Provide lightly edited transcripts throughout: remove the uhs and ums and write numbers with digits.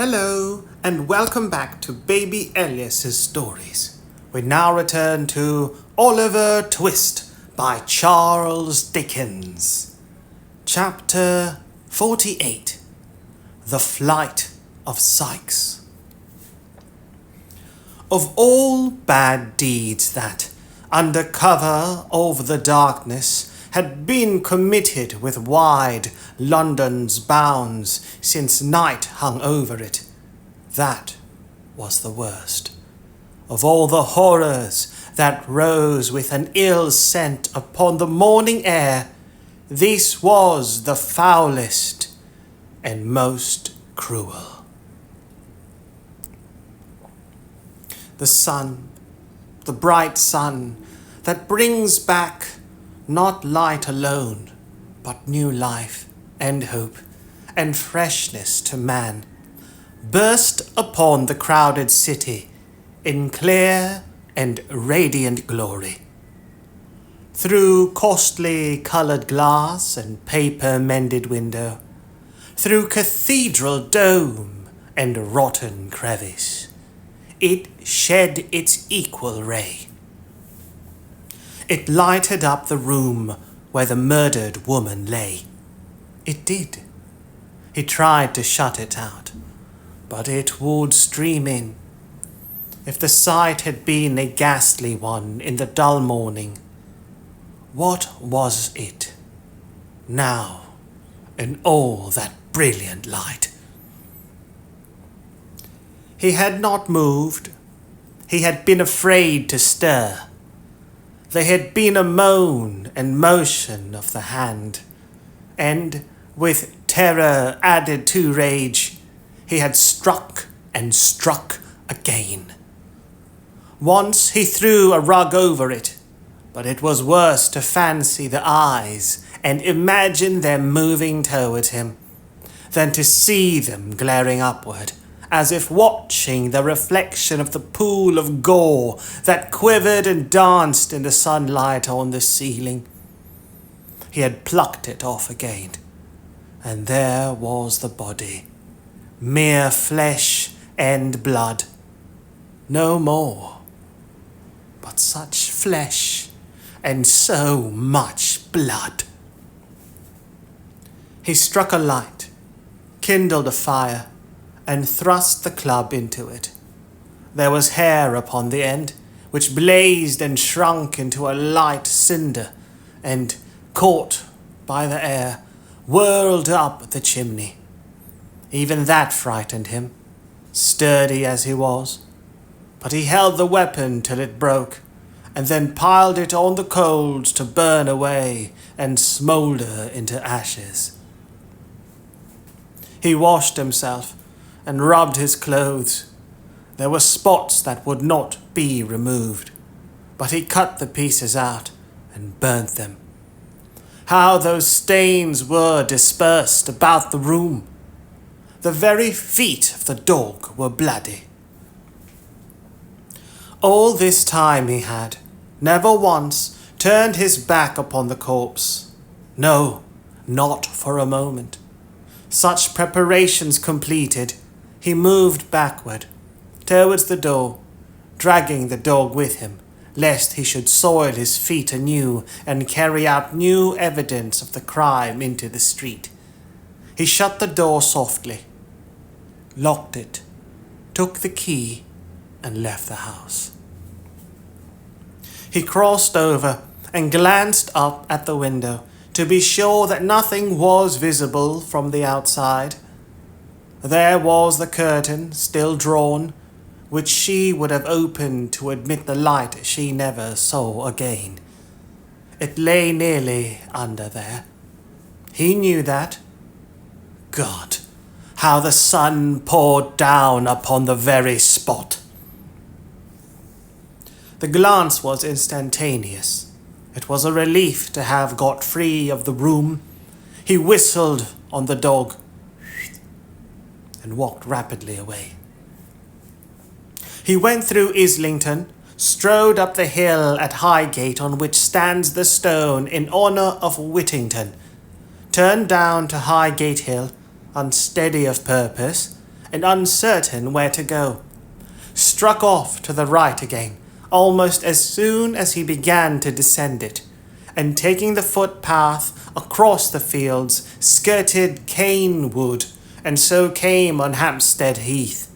Hello, and welcome back to Baby Elias's stories. We now return to Oliver Twist by Charles Dickens. Chapter 48. The Flight of Sikes. Of all bad deeds that, under cover of the darkness, had been committed with wide London's bounds since night hung over it, that was the worst. Of all the horrors that rose with an ill scent upon the morning air, this was the foulest and most cruel. The sun, the bright sun, that brings back not light alone, but new life and hope and freshness to man, burst upon the crowded city in clear and radiant glory. Through costly coloured glass and paper-mended window, through cathedral dome and rotten crevice, it shed its equal ray. It lighted up the room where the murdered woman lay. It did. He tried to shut it out, but it would stream in. If the sight had been a ghastly one in the dull morning, what was it now in all that brilliant light? He had not moved. He had been afraid to stir. There had been a moan and motion of the hand, and, with terror added to rage, he had struck and struck again. Once he threw a rug over it, but it was worse to fancy the eyes and imagine them moving toward him, than to see them glaring upward, as if watching the reflection of the pool of gore that quivered and danced in the sunlight on the ceiling. He had plucked it off again, and there was the body, mere flesh and blood, no more, but such flesh and so much blood. He struck a light, kindled a fire, and thrust the club into it. There was hair upon the end, which blazed and shrunk into a light cinder, and, caught by the air, whirled up the chimney. Even that frightened him, sturdy as he was, but he held the weapon till it broke, and then piled it on the coals to burn away and smoulder into ashes. He washed himself and rubbed his clothes. There were spots that would not be removed, but he cut the pieces out and burnt them. How those stains were dispersed about the room! The very feet of the dog were bloody. All this time he had, never once, turned his back upon the corpse. No, not for a moment. Such preparations completed, he moved backward, towards the door, dragging the dog with him, lest he should soil his feet anew and carry out new evidence of the crime into the street. He shut the door softly, locked it, took the key, and left the house. He crossed over and glanced up at the window to be sure that nothing was visible from the outside. There was the curtain still drawn, which she would have opened to admit the light she never saw again. It lay nearly under there. He knew that. God, how the sun poured down upon the very spot! The glance was instantaneous. It was a relief to have got free of the room. He whistled on the dog and walked rapidly away. He went through Islington, strode up the hill at Highgate on which stands the stone in honour of Whittington, turned down to Highgate Hill, unsteady of purpose, and uncertain where to go. Struck off to the right again, almost as soon as he began to descend it, and taking the footpath across the fields, skirted Cane Wood, and so came on Hampstead Heath.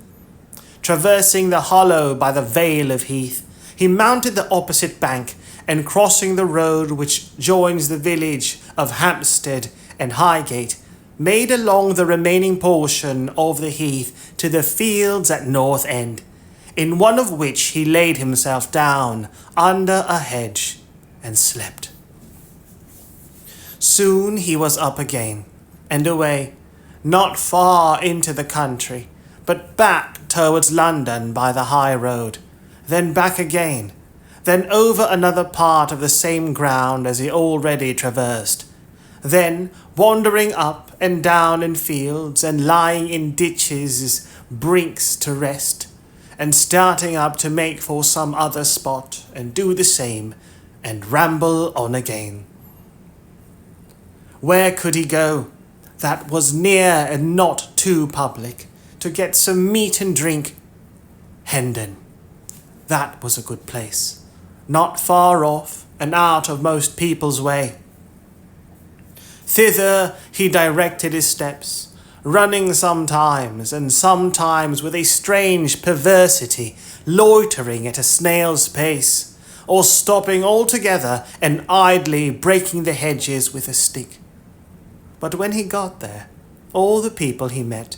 Traversing the hollow by the Vale of Heath, he mounted the opposite bank, and crossing the road which joins the village of Hampstead and Highgate, made along the remaining portion of the heath to the fields at North End, in one of which he laid himself down under a hedge and slept. Soon he was up again, and away, not far into the country, but back towards London by the high road, then back again, then over another part of the same ground as he already traversed, then wandering up and down in fields and lying in ditches' brinks to rest, and starting up to make for some other spot and do the same, and ramble on again. Where could he go that was near and not too public, to get some meat and drink? Hendon. That was a good place, not far off and out of most people's way. Thither he directed his steps, running sometimes, and sometimes with a strange perversity, loitering at a snail's pace, or stopping altogether and idly breaking the hedges with a stick. But when he got there, all the people he met,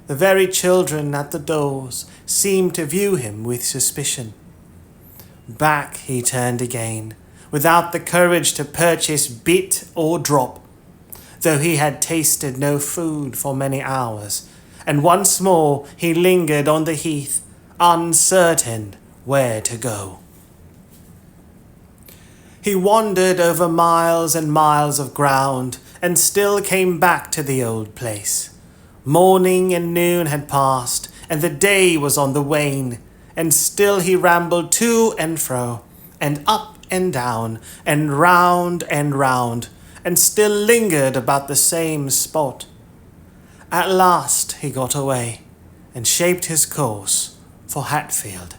the very children at the doors, seemed to view him with suspicion. Back he turned again, without the courage to purchase bit or drop, though he had tasted no food for many hours, and once more he lingered on the heath, uncertain where to go. He wandered over miles and miles of ground, and still came back to the old place. Morning and noon had passed, and the day was on the wane, and still he rambled to and fro, and up and down, and round, and still lingered about the same spot. At last he got away, and shaped his course for Hatfield.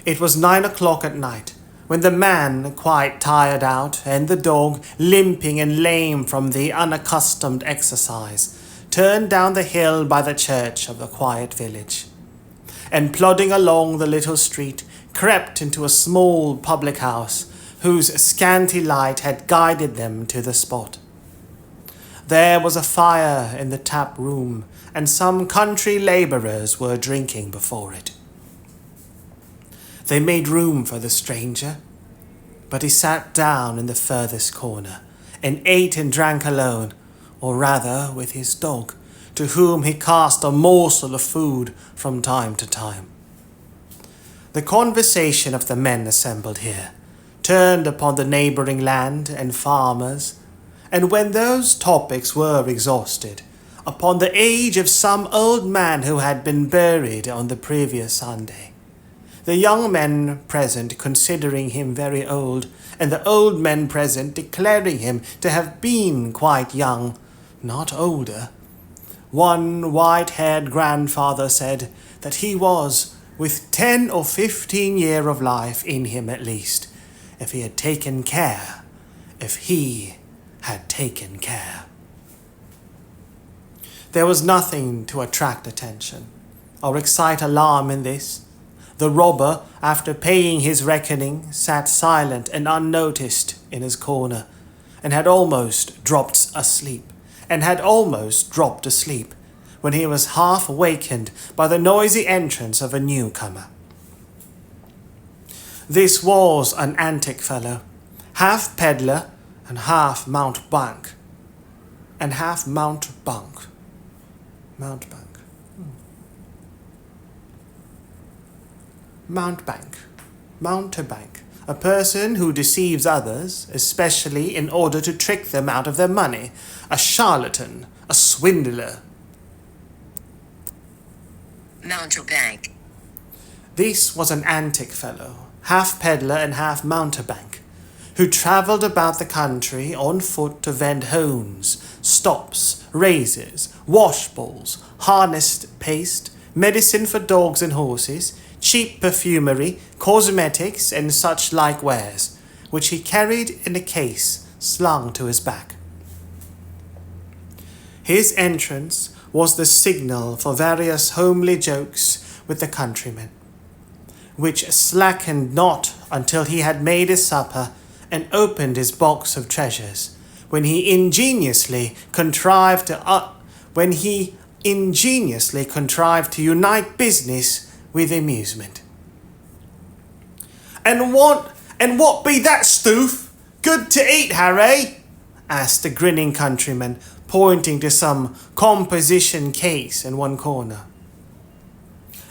It was 9 o'clock at night, when the man, quite tired out, and the dog, limping and lame from the unaccustomed exercise, turned down the hill by the church of the quiet village, and plodding along the little street, crept into a small public house, whose scanty light had guided them to the spot. There was a fire in the tap room, and some country labourers were drinking before it. They made room for the stranger, but he sat down in the furthest corner, and ate and drank alone, or rather with his dog, to whom he cast a morsel of food from time to time. The conversation of the men assembled here turned upon the neighbouring land and farmers, and when those topics were exhausted, upon the age of some old man who had been buried on the previous Sunday. The young men present considering him very old, and the old men present declaring him to have been quite young, not older. One white-haired grandfather said that he was, with 10 or 15 years of life in him at least, if he had taken care. There was nothing to attract attention or excite alarm in this. The robber, after paying his reckoning, sat silent and unnoticed in his corner, and had almost dropped asleep, when he was half wakened by the noisy entrance of a newcomer. This was an antic fellow, half peddler and half mountebank. Mountebank, a person who deceives others, especially in order to trick them out of their money, a charlatan, a swindler. Mountebank. This was an antic fellow, half peddler and half mountebank, who travelled about the country on foot to vend hones, stops, razors, washballs, harnessed paste, medicine for dogs and horses, cheap perfumery, cosmetics, and such like wares, which he carried in a case slung to his back. His entrance was the signal for various homely jokes with the countrymen, which slackened not until he had made his supper and opened his box of treasures, when he ingeniously contrived to unite business with amusement. And what be that stoof? Good to eat, Harry? Asked the grinning countryman, pointing to some composition case in one corner.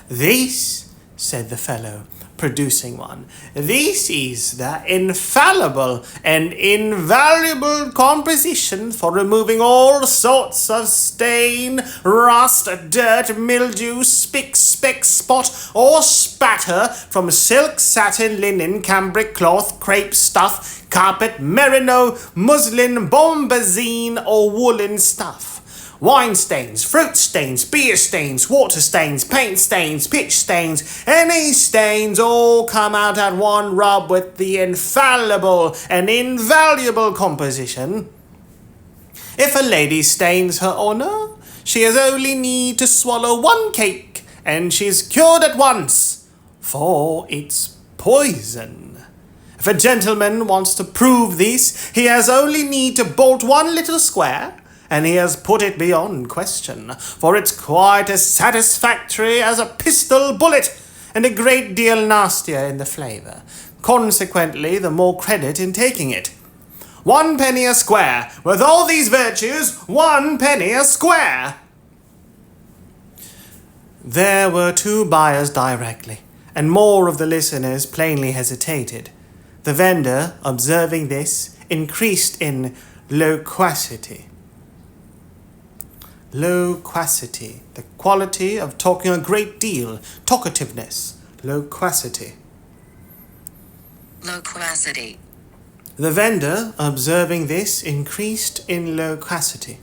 This, said the fellow, producing one, this is the infallible and invaluable composition for removing all sorts of stain, rust, dirt, mildew, spick, speck, spot, or spatter from silk, satin, linen, cambric cloth, crepe, stuff, carpet, merino, muslin, bombazine, or woolen stuff. Wine stains, fruit stains, beer stains, water stains, paint stains, pitch stains, any stains all come out at one rub with the infallible and invaluable composition. If a lady stains her honour, she has only need to swallow one cake, and she's cured at once, for it's poison. If a gentleman wants to prove this, he has only need to bolt one little square, and he has put it beyond question, for it's quite as satisfactory as a pistol bullet, and a great deal nastier in the flavour. Consequently, the more credit in taking it. 1 penny a square. With all these virtues, 1 penny a square. There were 2 buyers directly, and more of the listeners plainly hesitated. The vendor, observing this, increased in loquacity. Loquacity, the quality of talking a great deal, talkativeness, loquacity. Loquacity. The vendor, observing this, increased in loquacity.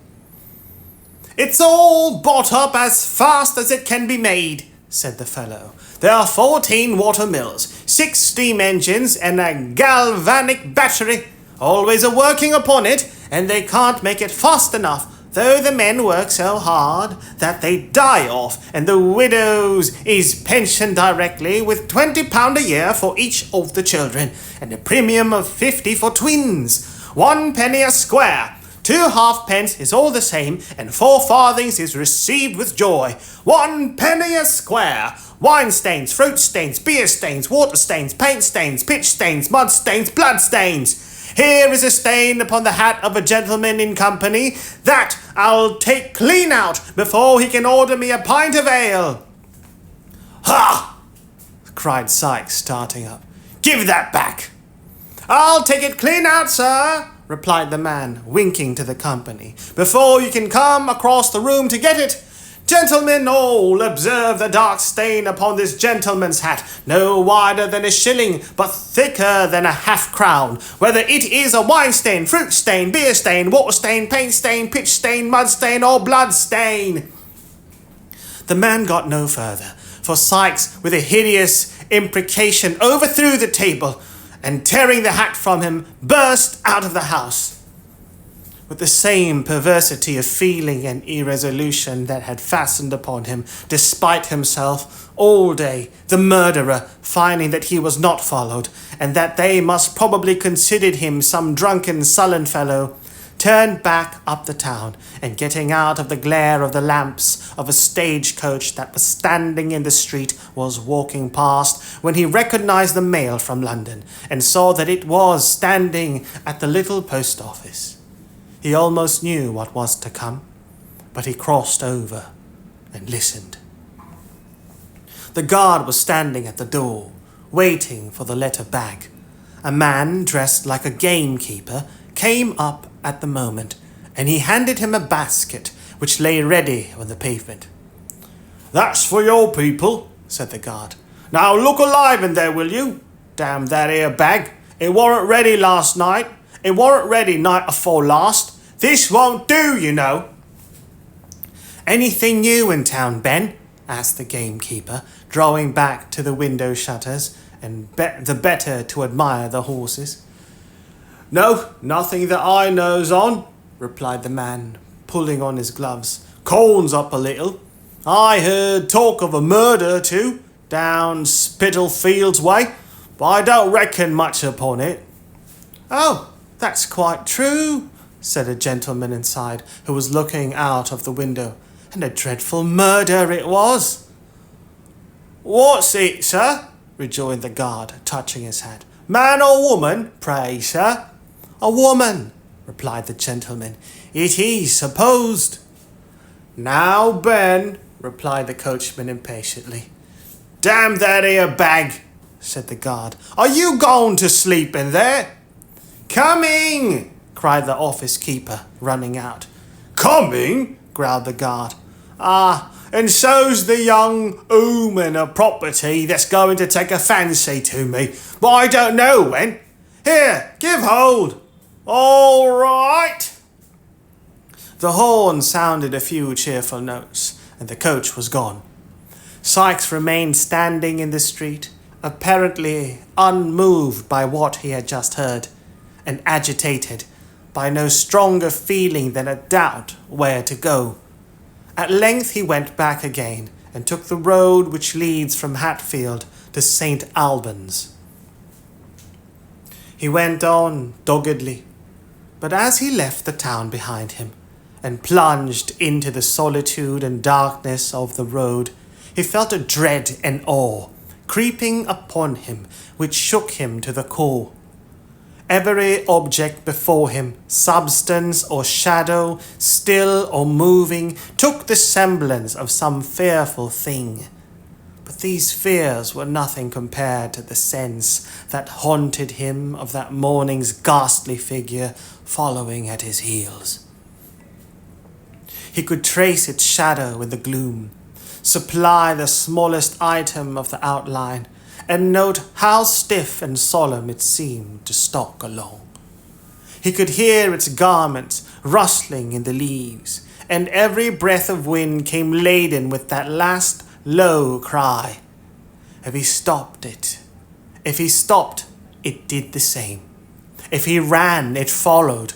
It's all bought up as fast as it can be made, said the fellow. There are 14 water mills, 6 steam engines, and a galvanic battery, always a-working upon it, and they can't make it fast enough, though the men work so hard that they die off, and the widows is pensioned directly with £20 a year for each of the children, and a premium of 50 for twins. 1 penny a square. 2 halfpence is all the same, and 4 farthings is received with joy. 1 penny a square. Wine stains, fruit stains, beer stains, water stains, paint stains, pitch stains, mud stains, blood stains. Here is a stain upon the hat of a gentleman in company that I'll take clean out before he can order me a pint of ale. Ha! Cried Sikes, starting up. Give that back. I'll take it clean out, sir, replied the man, winking to the company, before you can come across the room to get it. Gentlemen all, observe the dark stain upon this gentleman's hat, no wider than a shilling, but thicker than a half-crown, whether it is a wine stain, fruit stain, beer stain, water stain, paint stain, pitch stain, mud stain, or blood stain. The man got no further, for Sikes, with a hideous imprecation, overthrew the table, and tearing the hat from him, burst out of the house. With the same perversity of feeling and irresolution that had fastened upon him, despite himself, all day, the murderer, finding that he was not followed, and that they must probably consider him some drunken, sullen fellow, turned back up the town, and getting out of the glare of the lamps of a stagecoach that was standing in the street, was walking past, when he recognized the mail from London, and saw that it was standing at the little post office. He almost knew what was to come, but he crossed over and listened. The guard was standing at the door, waiting for the letter bag. A man dressed like a gamekeeper came up at the moment, and he handed him a basket which lay ready on the pavement. "That's for your people," said the guard. "Now look alive in there, will you? Damn that 'ere bag. It warn't ready last night. It warn't ready night afore last. This won't do, you know." "Anything new in town, Ben?" asked the gamekeeper, drawing back to the window shutters, and the better to admire the horses. "No, nothing that I knows on," replied the man, pulling on his gloves. "Corn's up a little. I heard talk of a murder too, down Spitalfields way, but I don't reckon much upon it." "Oh, that's quite true," said a gentleman inside, who was looking out of the window. "And a dreadful murder it was." "What's it, sir?" rejoined the guard, touching his hat. "Man or woman, pray, sir?" "A woman," replied the gentleman. "It is supposed." "Now, Ben," replied the coachman impatiently. "Damn that 'ere bag," said the guard. "Are you gone to sleep in there?" "Coming!" cried the office keeper, running out. "Coming?" growled the guard. "Ah, and so's the young ooman of property that's going to take a fancy to me, but I don't know when. Here, give hold. All right." The horn sounded a few cheerful notes, and the coach was gone. Sikes remained standing in the street, apparently unmoved by what he had just heard, and agitated by no stronger feeling than a doubt where to go. At length he went back again, and took the road which leads from Hatfield to St. Albans. He went on doggedly, but as he left the town behind him, and plunged into the solitude and darkness of the road, he felt a dread and awe creeping upon him which shook him to the core. Every object before him, substance or shadow, still or moving, took the semblance of some fearful thing. But these fears were nothing compared to the sense that haunted him of that morning's ghastly figure following at his heels. He could trace its shadow in the gloom, supply the smallest item of the outline, and note how stiff and solemn it seemed to stalk along. He could hear its garments rustling in the leaves, and every breath of wind came laden with that last low cry. If he stopped, it did the same. If he ran, it followed,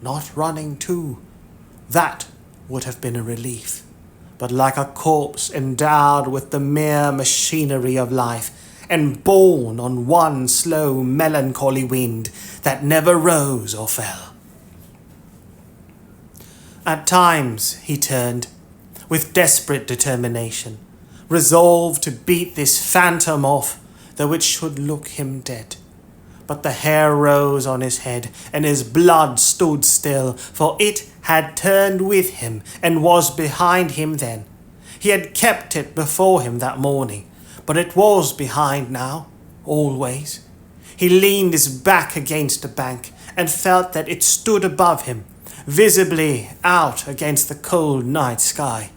not running too. That would have been a relief, but like a corpse endowed with the mere machinery of life, and borne on one slow melancholy wind that never rose or fell. At times he turned, with desperate determination, resolved to beat this phantom off, though it should look him dead. But the hair rose on his head, and his blood stood still, for it had turned with him, and was behind him then. He had kept it before him that morning, but it was behind now, always. He leaned his back against a bank, and felt that it stood above him, visibly out against the cold night sky.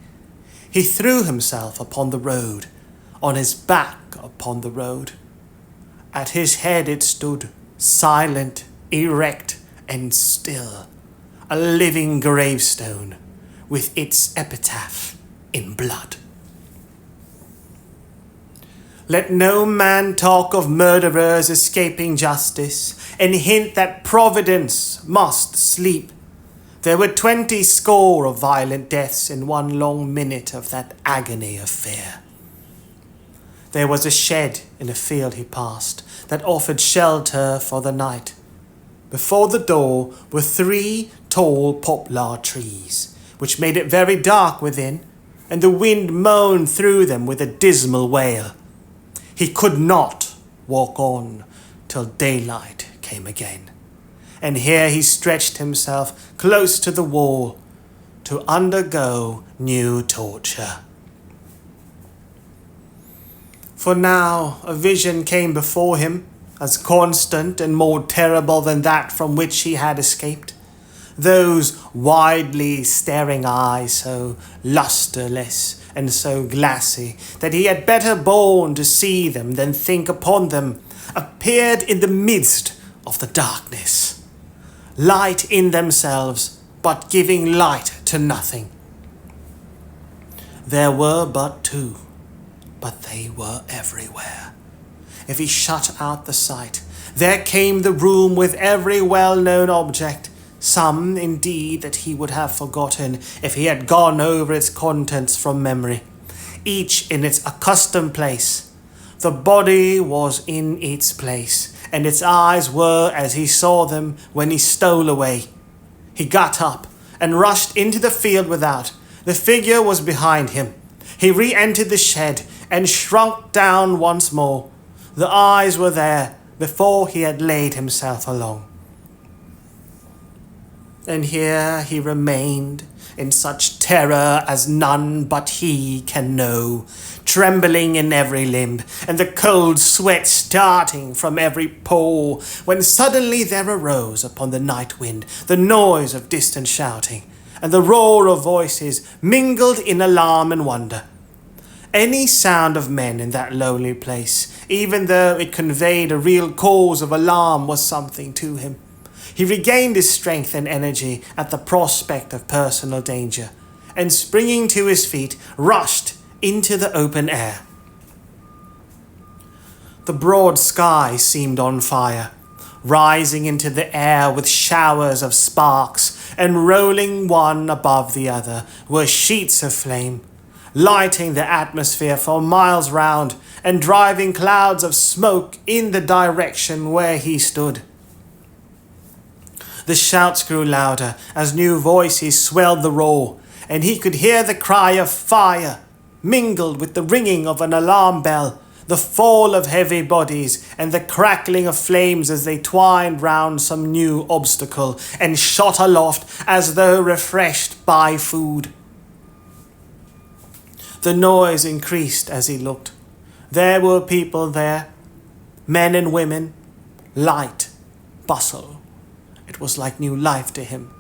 He threw himself upon the road, on his back upon the road. At his head it stood, silent, erect, and still, a living gravestone, with its epitaph in blood. Let no man talk of murderers escaping justice, and hint that Providence must sleep. There were 20 score of violent deaths in one long minute of that agony of fear. There was a shed in a field he passed that offered shelter for the night. Before the door were 3 tall poplar trees, which made it very dark within, and the wind moaned through them with a dismal wail. He could not walk on till daylight came again, and here he stretched himself close to the wall to undergo new torture. For now a vision came before him, as constant and more terrible than that from which he had escaped. Those widely staring eyes, so lustreless and so glassy that he had better borne to see them than think upon them, appeared in the midst of the darkness. Light in themselves, but giving light to nothing. There were but two, but they were everywhere. If he shut out the sight, there came the room with every well-known object, some, indeed, that he would have forgotten if he had gone over its contents from memory, each in its accustomed place. The body was in its place, and its eyes were as he saw them when he stole away. He got up and rushed into the field without. The figure was behind him. He re-entered the shed and shrunk down once more. The eyes were there before he had laid himself along. And here he remained in such terror as none but he can know, trembling in every limb, and the cold sweat starting from every pore, when suddenly there arose upon the night wind the noise of distant shouting, and the roar of voices mingled in alarm and wonder. Any sound of men in that lonely place, even though it conveyed a real cause of alarm, was something to him. He regained his strength and energy at the prospect of personal danger, and springing to his feet, rushed into the open air. The broad sky seemed on fire, rising into the air with showers of sparks, and rolling one above the other were sheets of flame, lighting the atmosphere for miles round, and driving clouds of smoke in the direction where he stood. The shouts grew louder as new voices swelled the roar, and he could hear the cry of fire mingled with the ringing of an alarm bell, the fall of heavy bodies, and the crackling of flames as they twined round some new obstacle and shot aloft as though refreshed by food. The noise increased as he looked. There were people there, men and women, light, bustle. It was like new life to him.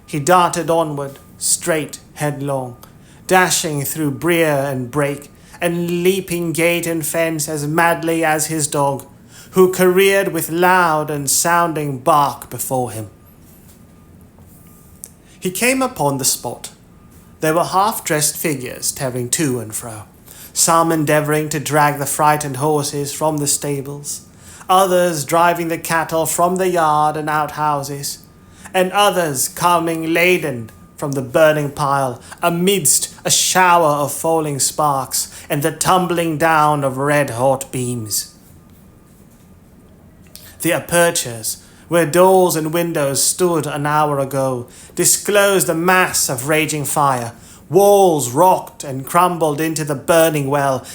He darted onward, straight, headlong, dashing through brier and brake, and leaping gate and fence as madly as his dog, who careered with loud and sounding bark before him. He came upon the spot. There were half-dressed figures tearing to and fro, some endeavouring to drag the frightened horses from the stables, others driving the cattle from the yard and outhouses, and others coming laden from the burning pile amidst a shower of falling sparks and the tumbling down of red-hot beams. The apertures, where doors and windows stood an hour ago, disclosed a mass of raging fire. Walls rocked and crumbled into the burning well,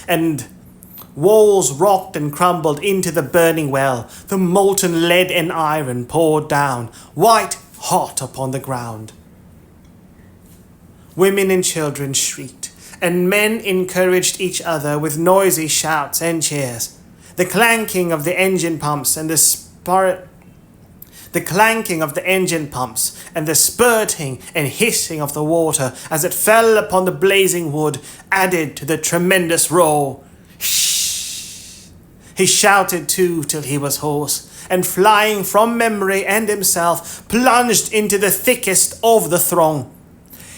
the molten lead and iron poured down, white hot upon the ground. Women and children shrieked, and men encouraged each other with noisy shouts and cheers. The clanking of the engine pumps and the spurting and hissing of the water as it fell upon the blazing wood added to the tremendous roar. Shh! He shouted too till he was hoarse, and flying from memory and himself, plunged into the thickest of the throng.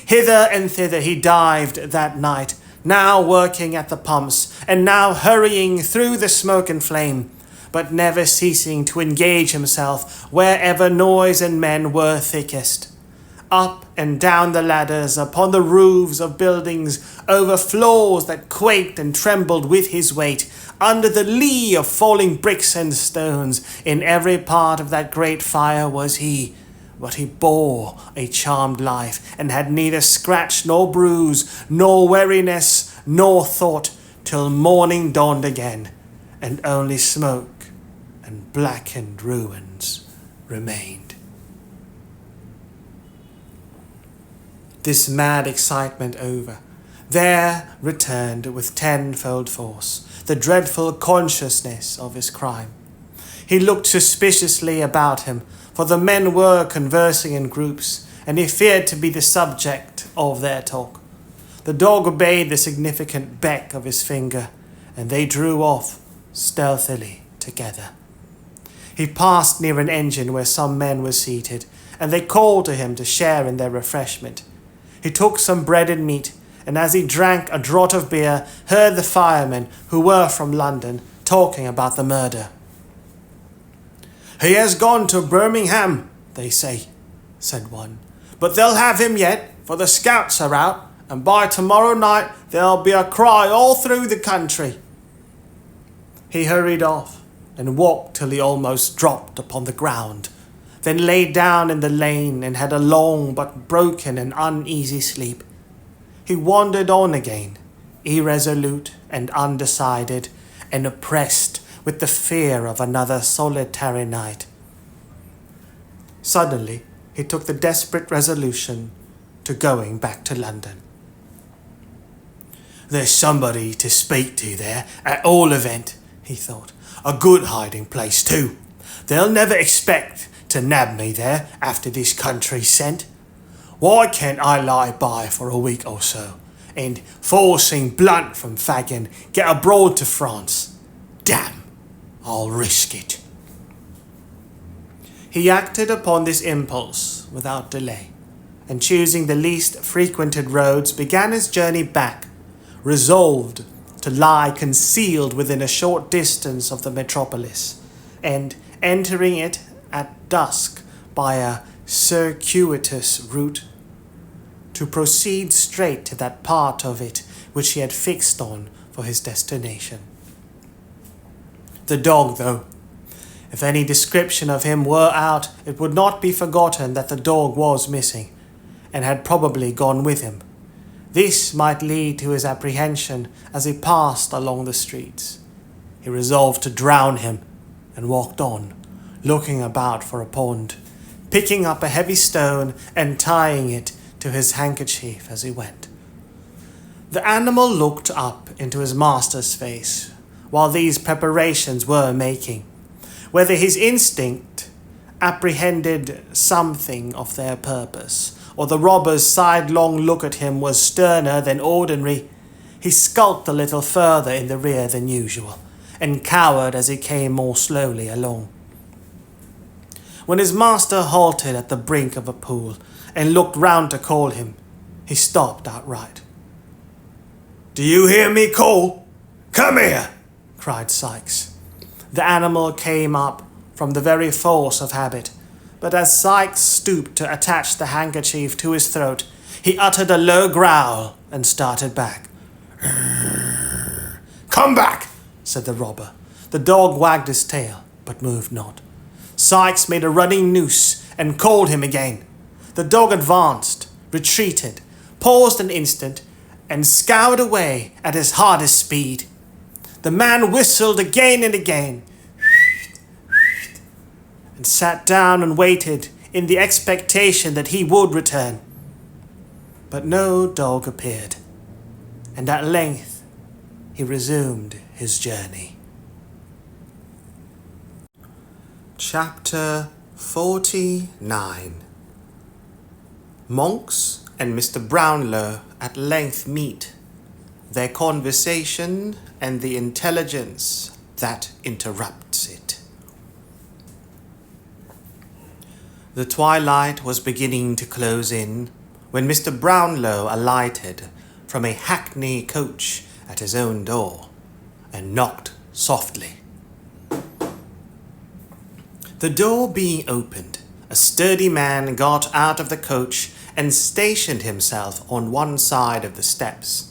Hither and thither he dived that night, now working at the pumps, and now hurrying through the smoke and flame, but never ceasing to engage himself wherever noise and men were thickest. Up and down the ladders, upon the roofs of buildings, over floors that quaked and trembled with his weight, under the lee of falling bricks and stones, in every part of that great fire was he. But he bore a charmed life, and had neither scratch nor bruise, nor weariness, nor thought, till morning dawned again, and only smoke and blackened ruins remained. This mad excitement over, there returned with tenfold force the dreadful consciousness of his crime. He looked suspiciously about him, for the men were conversing in groups, and he feared to be the subject of their talk. The dog obeyed the significant beck of his finger, and they drew off stealthily together. He passed near an engine where some men were seated, and they called to him to share in their refreshment. He took some bread and meat, and as he drank a draught of beer, heard the firemen, who were from London, talking about the murder. "He has gone to Birmingham, they say," said one. "But they'll have him yet, for the scouts are out, and by tomorrow night there'll be a cry all through the country." He hurried off, and walked till he almost dropped upon the ground, then lay down in the lane and had a long but broken and uneasy sleep. He wandered on again, irresolute and undecided, and oppressed with the fear of another solitary night. Suddenly, he took the desperate resolution to going back to London. "There's somebody to speak to there, at all event," he thought. "A good hiding place, too. They'll never expect to nab me there after this country's sent. Why can't I lie by for a week or so, and, forcing blunt from Fagin, get abroad to France? Damn, I'll risk it." He acted upon this impulse without delay, and choosing the least frequented roads, began his journey back, resolved to lie concealed within a short distance of the metropolis, and entering it at dusk by a circuitous route, to proceed straight to that part of it which he had fixed on for his destination. The dog, though, if any description of him were out, it would not be forgotten that the dog was missing, and had probably gone with him. This might lead to his apprehension as he passed along the streets. He resolved to drown him, and walked on, looking about for a pond, picking up a heavy stone and tying it to his handkerchief as he went. The animal looked up into his master's face while these preparations were making. Whether his instinct apprehended something of their purpose, or the robber's sidelong look at him was sterner than ordinary, he skulked a little further in the rear than usual, and cowered as he came more slowly along. When his master halted at the brink of a pool, and looked round to call him, he stopped outright. "Do you hear me call? Come here!" cried Sikes. The animal came up from the very force of habit, but as Sikes stooped to attach the handkerchief to his throat, he uttered a low growl and started back. "Come back!" said the robber. The dog wagged his tail, but moved not. Sikes made a running noose and called him again. The dog advanced, retreated, paused an instant, and scoured away at his hardest speed. The man whistled again and again, and sat down and waited in the expectation that he would return. But no dog appeared, and at length he resumed his journey. Chapter 49. Monks and Mr. Brownlow at length meet, their conversation and the intelligence that interrupts it. The twilight was beginning to close in when Mr. Brownlow alighted from a hackney coach at his own door and knocked softly. The door being opened, a sturdy man got out of the coach and stationed himself on one side of the steps,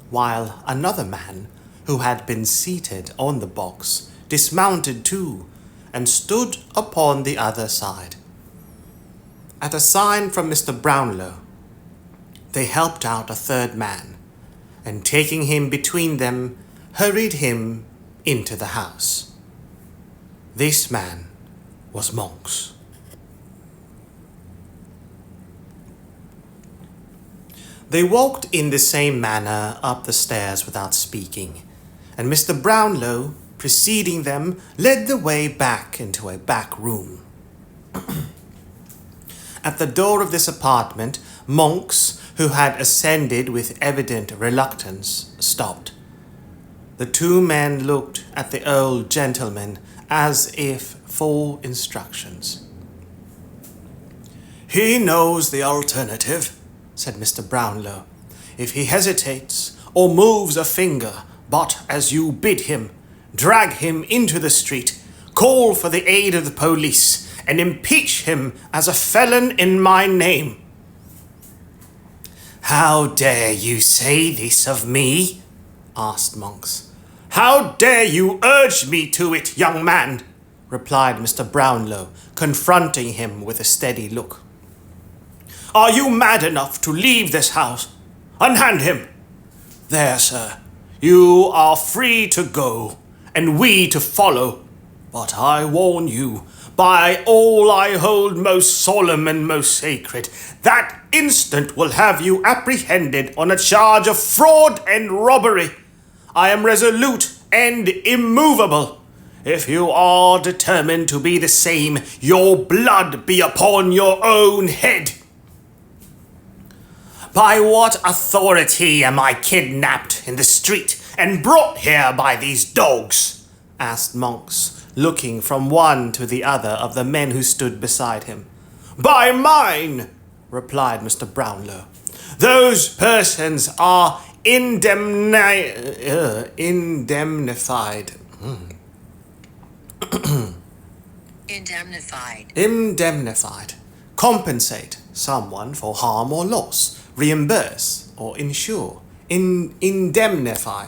while another man, who had been seated on the box, dismounted too, and stood upon the other side. At a sign from Mr. Brownlow, they helped out a third man, and taking him between them, hurried him into the house. This man was Monks. They walked in the same manner up the stairs without speaking, and Mr. Brownlow, preceding them, led the way back into a back room. At the door of this apartment, Monks, who had ascended with evident reluctance, stopped. The two men looked at the old gentleman as if full instructions. "He knows the alternative," said Mr. Brownlow. "If he hesitates or moves a finger, but as you bid him, drag him into the street, call for the aid of the police, and impeach him as a felon in my name." "How dare you say this of me?" asked Monks. "How dare you urge me to it, young man?" replied Mr. Brownlow, confronting him with a steady look. "Are you mad enough to leave this house? Unhand him! There, sir, you are free to go, and we to follow. But I warn you, by all I hold most solemn and most sacred, that instant will have you apprehended on a charge of fraud and robbery. I am resolute and immovable. If you are determined to be the same, your blood be upon your own head." "By what authority am I kidnapped in the street and brought here by these dogs?" asked Monks, looking from one to the other of the men who stood beside him. "By mine," replied Mr. Brownlow. "Those persons are indemnified. Indemnified. Compensate someone for harm or loss. Reimburse or insure. Indemnify.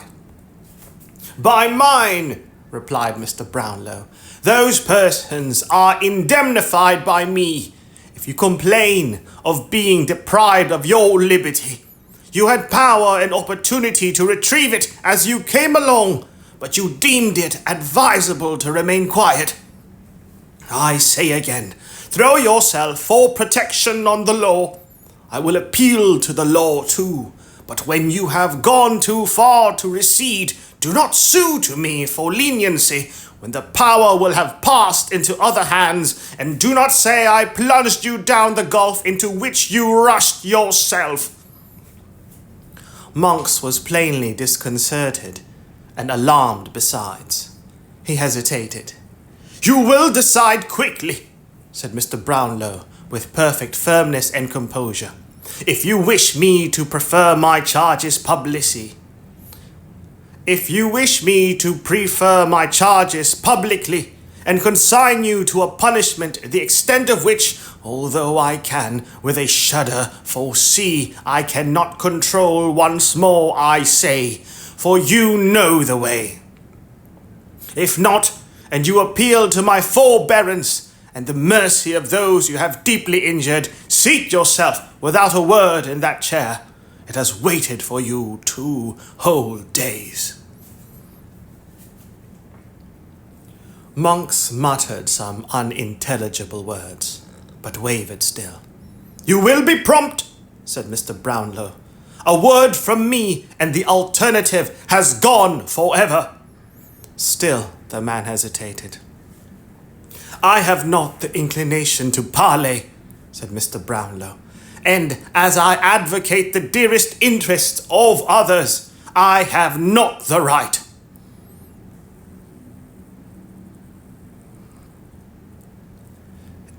"By mine," replied Mr. Brownlow. "Those persons are indemnified by me. If you complain of being deprived of your liberty, you had power and opportunity to retrieve it as you came along, but you deemed it advisable to remain quiet. I say again, throw yourself for protection on the law. I will appeal to the law too, but when you have gone too far to recede, do not sue to me for leniency when the power will have passed into other hands, and do not say I plunged you down the gulf into which you rushed yourself." Monks was plainly disconcerted and alarmed besides. He hesitated. "You will decide quickly," said Mr. Brownlow with perfect firmness and composure, "if you wish me to prefer my charges publicly. If you wish me to prefer my charges publicly and consign you to a punishment the extent of which, although I can, with a shudder, foresee I cannot control, once more I say, for you know the way. If not, and you appeal to my forbearance and the mercy of those you have deeply injured, seat yourself without a word in that chair. It has waited for you 2 whole days." Monks muttered some unintelligible words, but wavered still. "You will be prompt," said Mr. Brownlow. "A word from me, and the alternative has gone forever." Still the man hesitated. "I have not the inclination to parley," said Mr. Brownlow, "and as I advocate the dearest interests of others, I have not the right."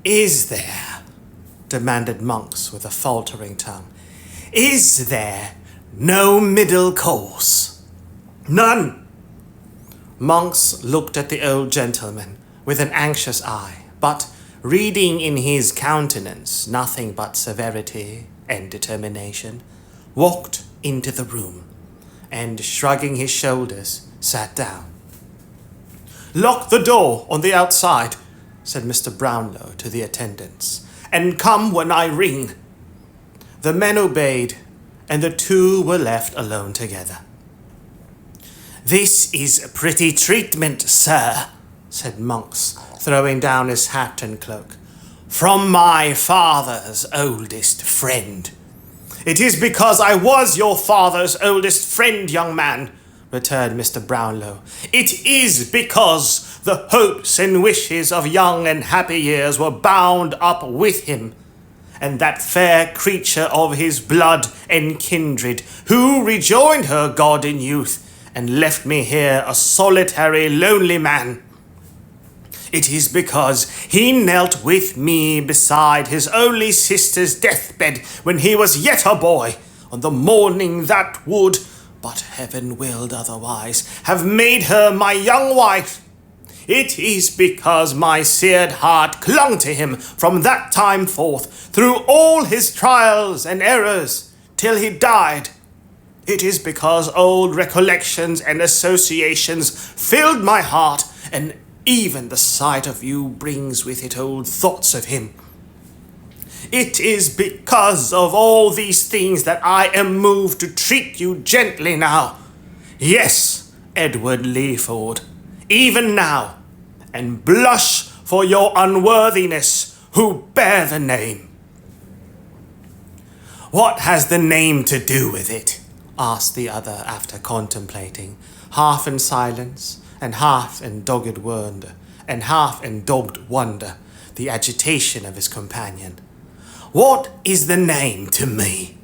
"Is there," demanded Monks with a faltering tongue, "is there no middle course?" "None." Monks looked at the old gentleman with an anxious eye, but reading in his countenance nothing but severity and determination, walked into the room, and shrugging his shoulders, sat down. "Lock the door on the outside," said Mr. Brownlow to the attendants, "and come when I ring." The men obeyed, and the two were left alone together. "This is pretty treatment, sir," said Monks, throwing down his hat and cloak, "from my father's oldest friend." "It is because I was your father's oldest friend, young man," returned Mr. Brownlow. "It is because the hopes and wishes of young and happy years were bound up with him, and that fair creature of his blood and kindred, who rejoined her God in youth, and left me here a solitary, lonely man. It is because he knelt with me beside his only sister's deathbed when he was yet a boy, on the morning that would, but heaven willed otherwise, have made her my young wife. It is because my seared heart clung to him from that time forth, through all his trials and errors, till he died. It is because old recollections and associations filled my heart, and even the sight of you brings with it old thoughts of him. It is because of all these things that I am moved to treat you gently now. Yes, Edward Leeford, even now, and blush for your unworthiness who bear the name. What has the name to do with it? Asked the other after contemplating, half in silence and half in dogged wonder, the agitation of his companion. What is the name to me?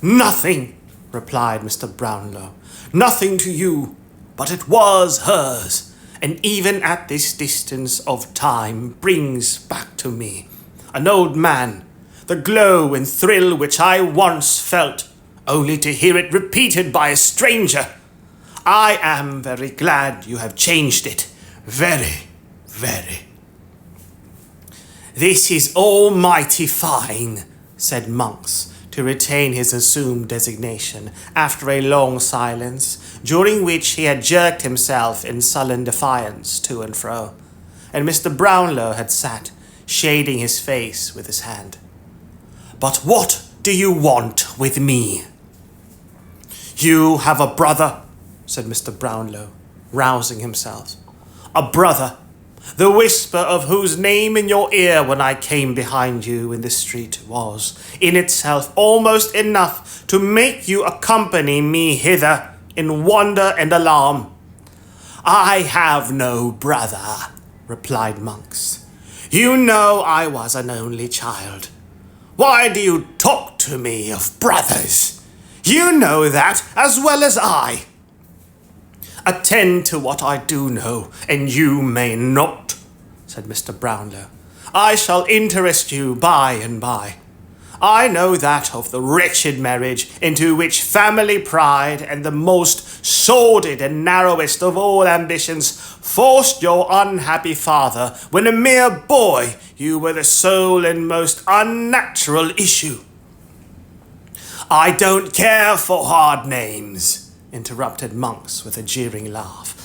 Nothing, replied Mr. Brownlow. Nothing to you, but it was hers, and even at this distance of time brings back to me, an old man, the glow and thrill which I once felt, only to hear it repeated by a stranger. I am very glad you have changed it. Very, very. This is almighty fine, said Monks, to retain his assumed designation, after a long silence, during which he had jerked himself in sullen defiance to and fro, and Mr. Brownlow had sat, shading his face with his hand. But what do you want with me? You have a brother, said Mr. Brownlow, rousing himself. A brother, the whisper of whose name in your ear when I came behind you in the street was, in itself, almost enough to make you accompany me hither in wonder and alarm. I have no brother, replied Monks. You know I was an only child. Why do you talk to me of brothers? You know that as well as I. Attend to what I do know, and you may not, said Mr. Brownlow. I shall interest you by and by. I know that of the wretched marriage into which family pride and the most sordid and narrowest of all ambitions forced your unhappy father when a mere boy. You were the sole and most unnatural issue. I don't care for hard names, interrupted Monks with a jeering laugh.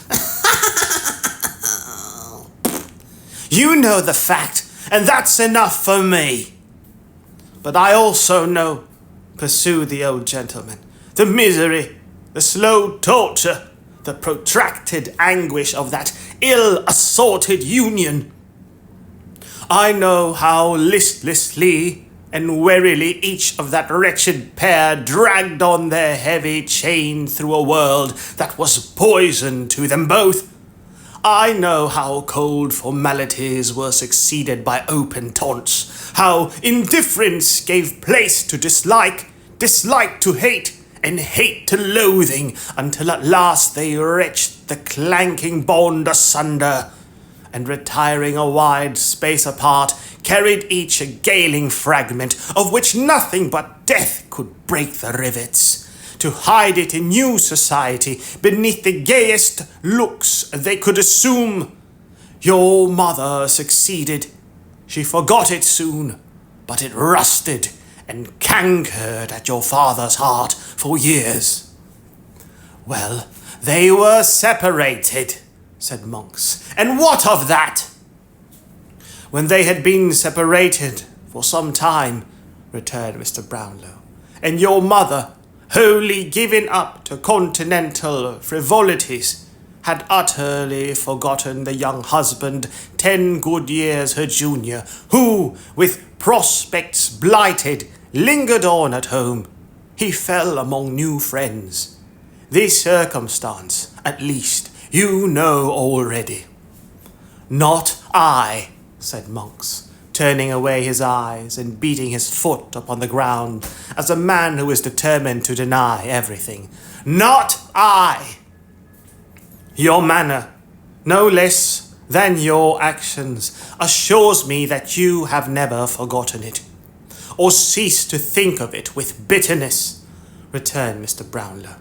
You know the fact, and that's enough for me. But I also know, pursued the old gentleman, the misery, the slow torture, the protracted anguish of that ill-assorted union. I know how listlessly and wearily each of that wretched pair dragged on their heavy chain through a world that was poison to them both. I know how cold formalities were succeeded by open taunts, how indifference gave place to dislike, dislike to hate, and hate to loathing, until at last they wrenched the clanking bond asunder, and retiring a wide space apart, carried each a galing fragment, of which nothing but death could break the rivets, to hide it in new society beneath the gayest looks they could assume. Your mother succeeded. She forgot it soon, but it rusted and cankered at your father's heart for years. Well, they were separated, said Monks. And what of that? When they had been separated for some time, returned Mr. Brownlow, and your mother, wholly given up to continental frivolities, had utterly forgotten the young husband 10 good years her junior, who, with prospects blighted, lingered on at home, he fell among new friends. This circumstance, at least, you know already. Not I, said Monks, turning away his eyes and beating his foot upon the ground as a man who is determined to deny everything. Not I! Your manner, no less than your actions assures me that you have never forgotten it, or ceased to think of it with bitterness, returned Mr. Brownlow.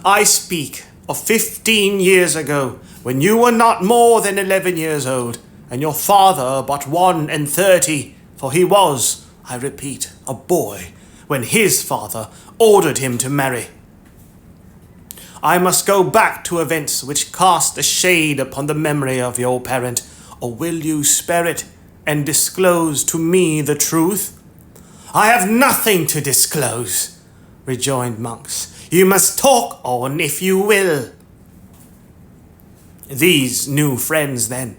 I speak of 15 years ago, when you were not more than 11 years old, and your father but 31, for he was, I repeat, a boy, when his father ordered him to marry. I must go back to events which cast a shade upon the memory of your parent, or will you spare it and disclose to me the truth? I have nothing to disclose, rejoined Monks. You must talk on if you will. These new friends, then,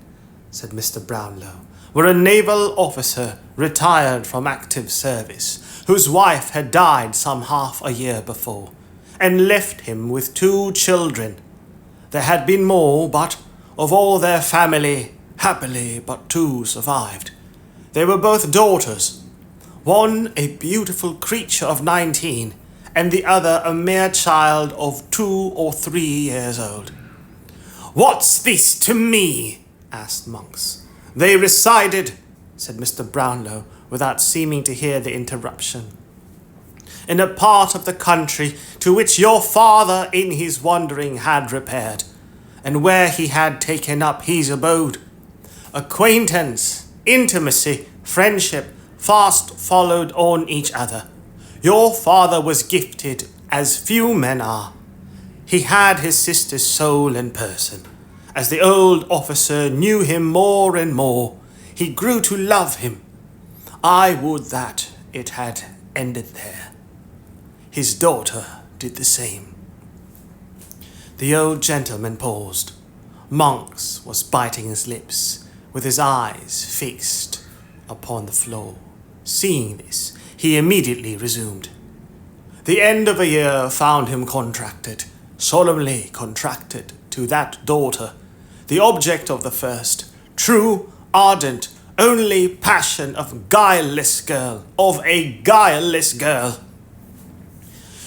said Mr. Brownlow, were a naval officer retired from active service, whose wife had died some half a year before, and left him with 2 children. There had been more, but of all their family, happily but 2 survived. They were both daughters, one a beautiful creature of 19, and the other a mere child of 2 or 3 years old. What's this to me? Asked Monks. They resided, said Mr. Brownlow, without seeming to hear the interruption, in a part of the country to which your father in his wandering had repaired, and where he had taken up his abode. Acquaintance, intimacy, friendship fast followed on each other. Your father was gifted as few men are. He had his sister's soul and person. As the old officer knew him more and more, he grew to love him. I would that it had ended there. His daughter did the same. The old gentleman paused. Monks was biting his lips, with his eyes fixed upon the floor. Seeing this, he immediately resumed. The end of a year found him contracted, solemnly contracted, to that daughter, the object of the first, true, ardent, only passion of a guileless girl.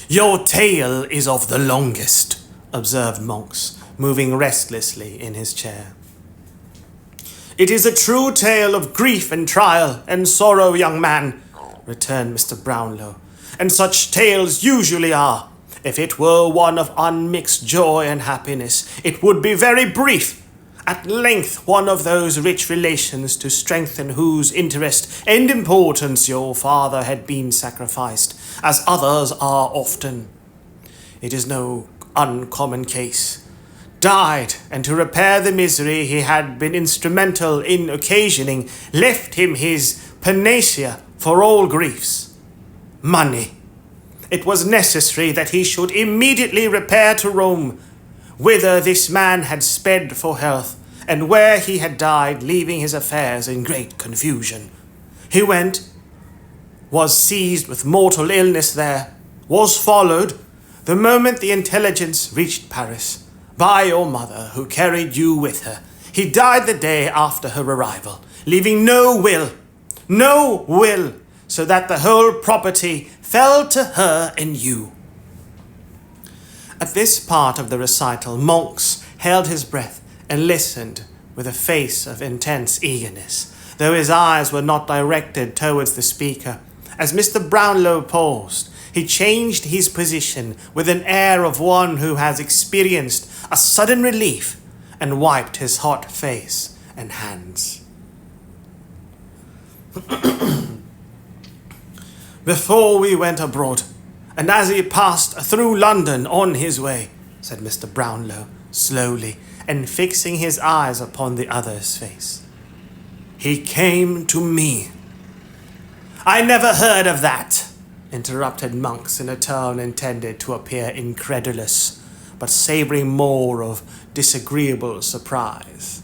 Your tale is of the longest, observed Monks, moving restlessly in his chair. It is a true tale of grief and trial and sorrow, young man, returned Mr. Brownlow, and such tales usually are. If it were one of unmixed joy and happiness, it would be very brief. At length one of those rich relations to strengthen whose interest and importance your father had been sacrificed, as others are often. It is no uncommon case. Died, and to repair the misery he had been instrumental in occasioning, left him his panacea for all griefs, money. It was necessary that he should immediately repair to Rome, whither this man had sped for health, and where he had died, leaving his affairs in great confusion. He went, was seized with mortal illness there, was followed, the moment the intelligence reached Paris, by your mother, who carried you with her. He died the day after her arrival, leaving no will, so that the whole property fell to her and you. At this part of the recital, Monks held his breath and listened with a face of intense eagerness, though his eyes were not directed towards the speaker. As Mr. Brownlow paused, he changed his position with an air of one who has experienced a sudden relief and wiped his hot face and hands. Before we went abroad, and as he passed through London on his way, said Mr. Brownlow, slowly, and fixing his eyes upon the other's face, he came to me. I never heard of that, interrupted Monks in a tone intended to appear incredulous, but savouring more of disagreeable surprise.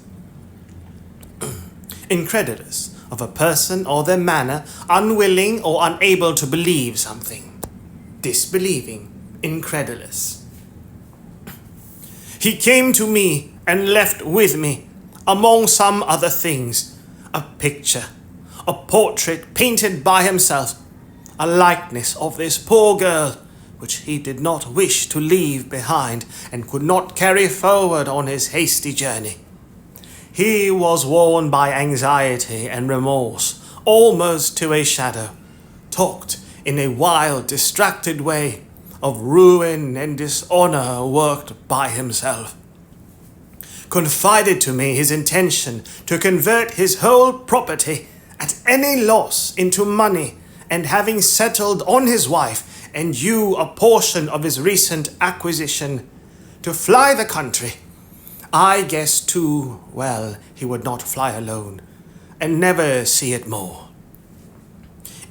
Incredulous of a person or their manner, unwilling or unable to believe something. Disbelieving, incredulous. He came to me and left with me, among some other things, a picture, a portrait painted by himself, a likeness of this poor girl, which he did not wish to leave behind and could not carry forward on his hasty journey. He was worn by anxiety and remorse, almost to a shadow, talked in a wild, distracted way of ruin and dishonor worked by himself, confided to me his intention to convert his whole property at any loss into money, and having settled on his wife and you a portion of his recent acquisition, to fly the country. I guessed too well he would not fly alone, and never see it more.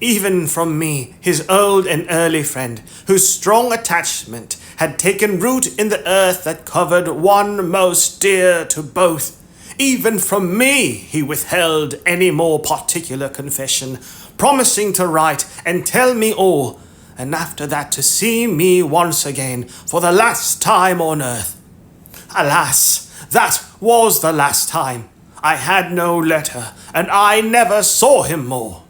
Even from me, his old and early friend, whose strong attachment had taken root in the earth that covered one most dear to both, even from me he withheld any more particular confession, promising to write and tell me all, and after that to see me once again for the last time on earth. Alas, that was the last time. I had no letter, and I never saw him more.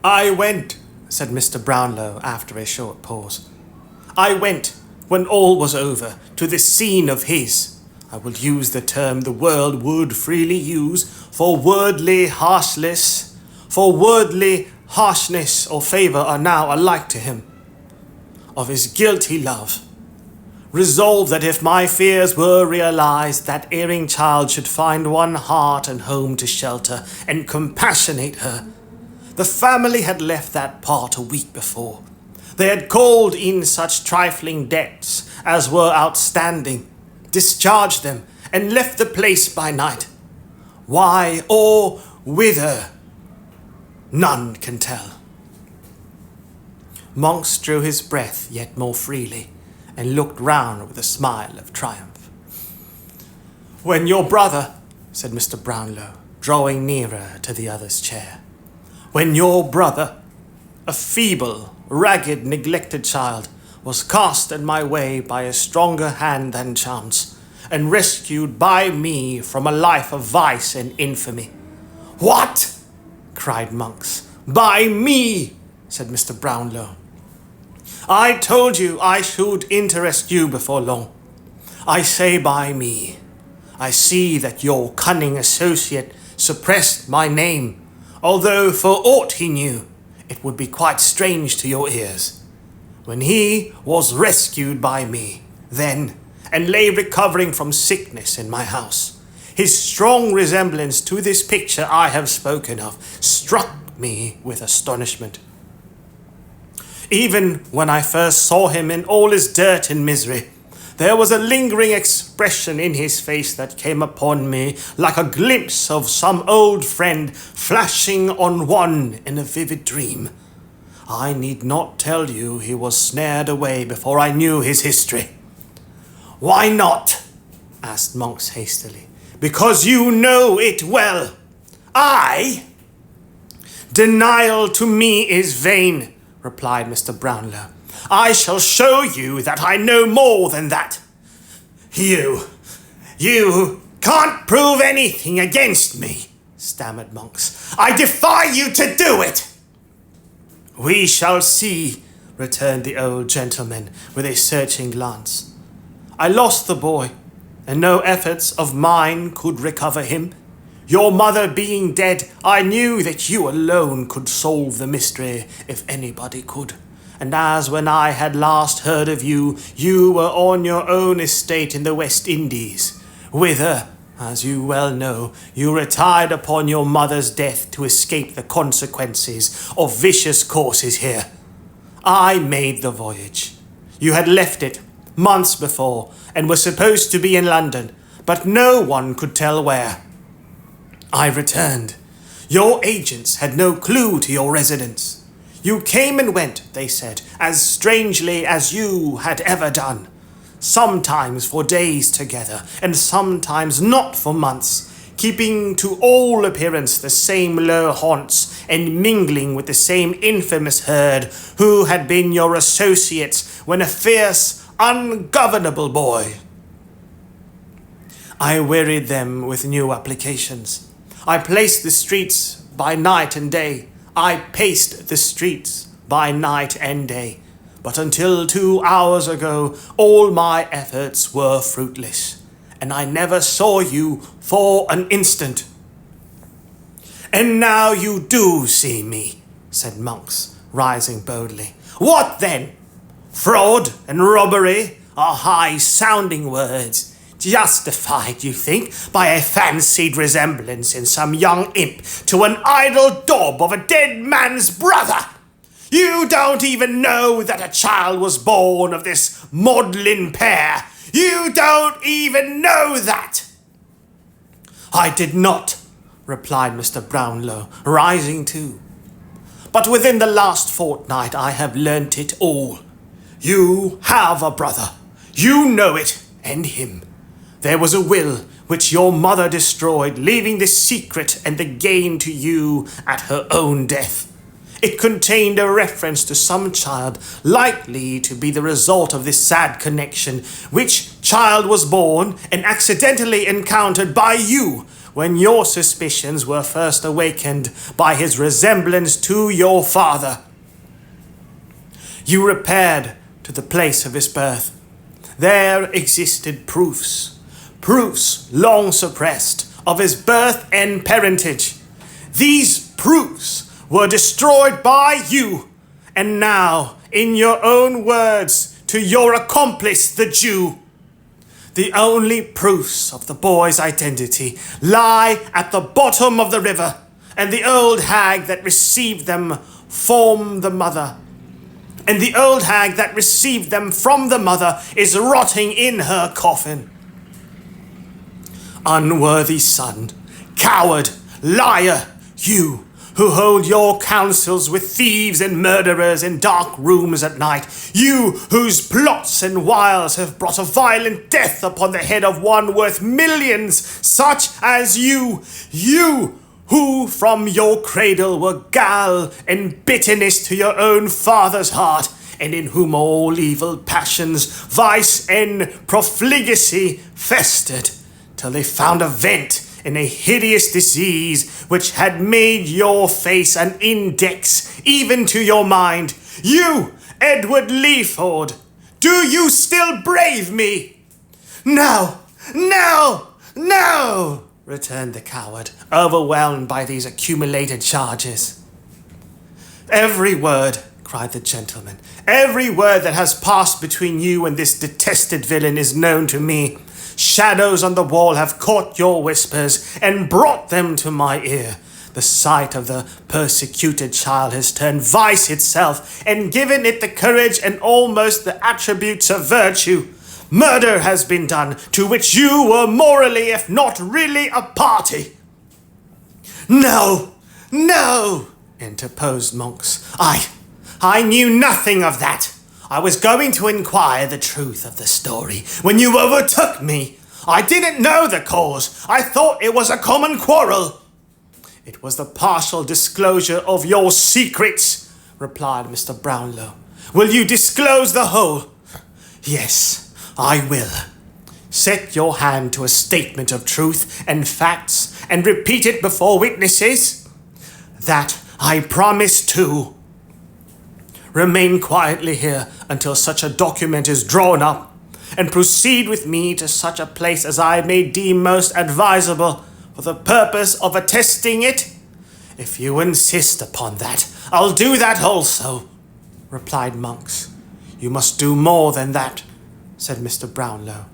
I went, said Mr. Brownlow after a short pause. I went, when all was over, to this scene of his. I will use the term the world would freely use, for worldly harshness or favour are now alike to him, of his guilty love. Resolved that if my fears were realized, that erring child should find one heart and home to shelter and compassionate her. The family had left that part a week before. They had called in such trifling debts as were outstanding, discharged them, and left the place by night. Why or whither, none can tell. Monks drew his breath yet more freely, and looked round with a smile of triumph. When your brother, said Mr. Brownlow, drawing nearer to the other's chair, when your brother, a feeble, ragged, neglected child, was cast in my way by a stronger hand than chance, and rescued by me from a life of vice and infamy. What? Cried Monks. By me, said Mr. Brownlow. I told you I should interest you before long. I say by me. I see that your cunning associate suppressed my name, although for aught he knew, it would be quite strange to your ears. When he was rescued by me, then, and lay recovering from sickness in my house, his strong resemblance to this picture I have spoken of struck me with astonishment. Even when I first saw him in all his dirt and misery, there was a lingering expression in his face that came upon me like a glimpse of some old friend flashing on one in a vivid dream. I need not tell you he was snared away before I knew his history. Why not? Asked Monks hastily. Because you know it well. Denial to me is vain, replied Mr. Brownlow. I shall show you that I know more than that. You can't prove anything against me, stammered Monks. I defy you to do it. We shall see, returned the old gentleman with a searching glance. I lost the boy, and no efforts of mine could recover him. Your mother being dead, I knew that you alone could solve the mystery, if anybody could. And as when I had last heard of you, you were on your own estate in the West Indies, whither, as you well know, you retired upon your mother's death to escape the consequences of vicious courses here. I made the voyage. You had left it months before, and were supposed to be in London, but no one could tell where. I returned. Your agents had no clue to your residence. You came and went, they said, as strangely as you had ever done, sometimes for days together, and sometimes not for months, keeping to all appearance the same low haunts, and mingling with the same infamous herd who had been your associates when a fierce, ungovernable boy. I wearied them with new applications. I paced the streets by night and day. But until 2 hours ago, all my efforts were fruitless. and I never saw you for an instant." "And now you do see me," said Monks, rising boldly. "What then? Fraud and robbery are high-sounding words, justified, you think, by a fancied resemblance in some young imp to an idle daub of a dead man's brother. You don't even know that a child was born of this maudlin pair. You don't even know that." "I did not," replied Mr. Brownlow, rising too. "But within the last fortnight I have learnt it all. You have a brother. You know it, and him. There was a will which your mother destroyed, leaving the secret and the gain to you at her own death. It contained a reference to some child likely to be the result of this sad connection, which child was born and accidentally encountered by you when your suspicions were first awakened by his resemblance to your father. You repaired to the place of his birth. There existed proofs long suppressed, of his birth and parentage. These proofs were destroyed by you, and now, in your own words, to your accomplice, the Jew, the only proofs of the boy's identity lie at the bottom of the river, and the old hag that received them from the mother. And the old hag that received them from the mother is rotting in her coffin. Unworthy son, coward, liar, you who hold your counsels with thieves and murderers in dark rooms at night, you whose plots and wiles have brought a violent death upon the head of one worth millions, such as you who from your cradle were gall and bitterness to your own father's heart, and in whom all evil passions, vice, and profligacy festered, till they found a vent in a hideous disease which had made your face an index even to your mind. You, Edward Leeford, do you still brave me?" "No, no, no," returned the coward, overwhelmed by these accumulated charges. "Every word," cried the gentleman, "every word that has passed between you and this detested villain is known to me. Shadows on the wall have caught your whispers and brought them to my ear. The sight of the persecuted child has turned vice itself and given it the courage and almost the attributes of virtue. Murder has been done, to which you were morally, if not really, a party." "No, no," interposed Monks. I knew nothing of that. I was going to inquire the truth of the story when you overtook me. I didn't know the cause. I thought it was a common quarrel." "It was the partial disclosure of your secrets," replied Mr. Brownlow. "Will you disclose the whole?" "Yes, I will. Set your hand to a statement of truth and facts and repeat it before witnesses." "That I promise to." "Remain quietly here until such a document is drawn up, and proceed with me to such a place as I may deem most advisable for the purpose of attesting it." "If you insist upon that, I'll do that also," replied Monks. "You must do more than that," said Mr. Brownlow.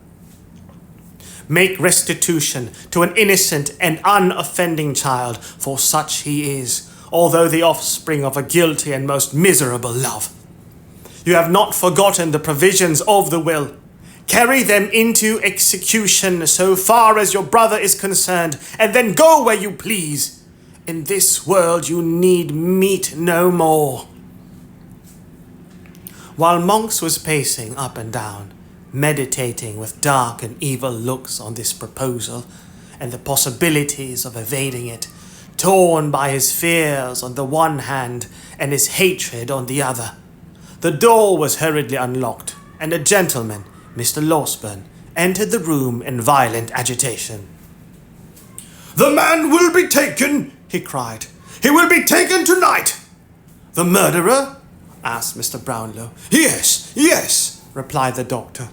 "Make restitution to an innocent and unoffending child, for such he is, although the offspring of a guilty and most miserable love. You have not forgotten the provisions of the will. Carry them into execution so far as your brother is concerned, and then go where you please. In this world you need meet no more." While Monks was pacing up and down, meditating with dark and evil looks on this proposal, and the possibilities of evading it, torn by his fears on the one hand and his hatred on the other, the door was hurriedly unlocked, and a gentleman, Mr. Losberne, entered the room in violent agitation. "The man will be taken," he cried. "He will be taken tonight." "The murderer?" asked Mr. Brownlow. Yes, replied the doctor.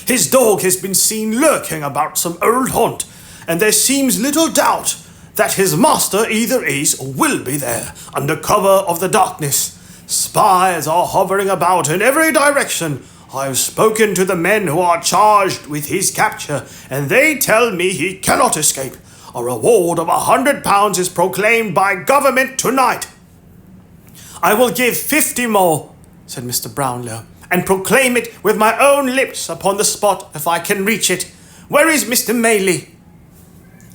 His dog has been seen lurking about some old haunt, and there seems little doubt that his master either is or will be there, under cover of the darkness. Spies are hovering about in every direction. I've spoken to the men who are charged with his capture, and they tell me he cannot escape. A reward of £100 is proclaimed by government tonight. I will give 50 more, said Mr. Brownlow, and proclaim it with my own lips upon the spot if I can reach it. Where is Mr. Maylie?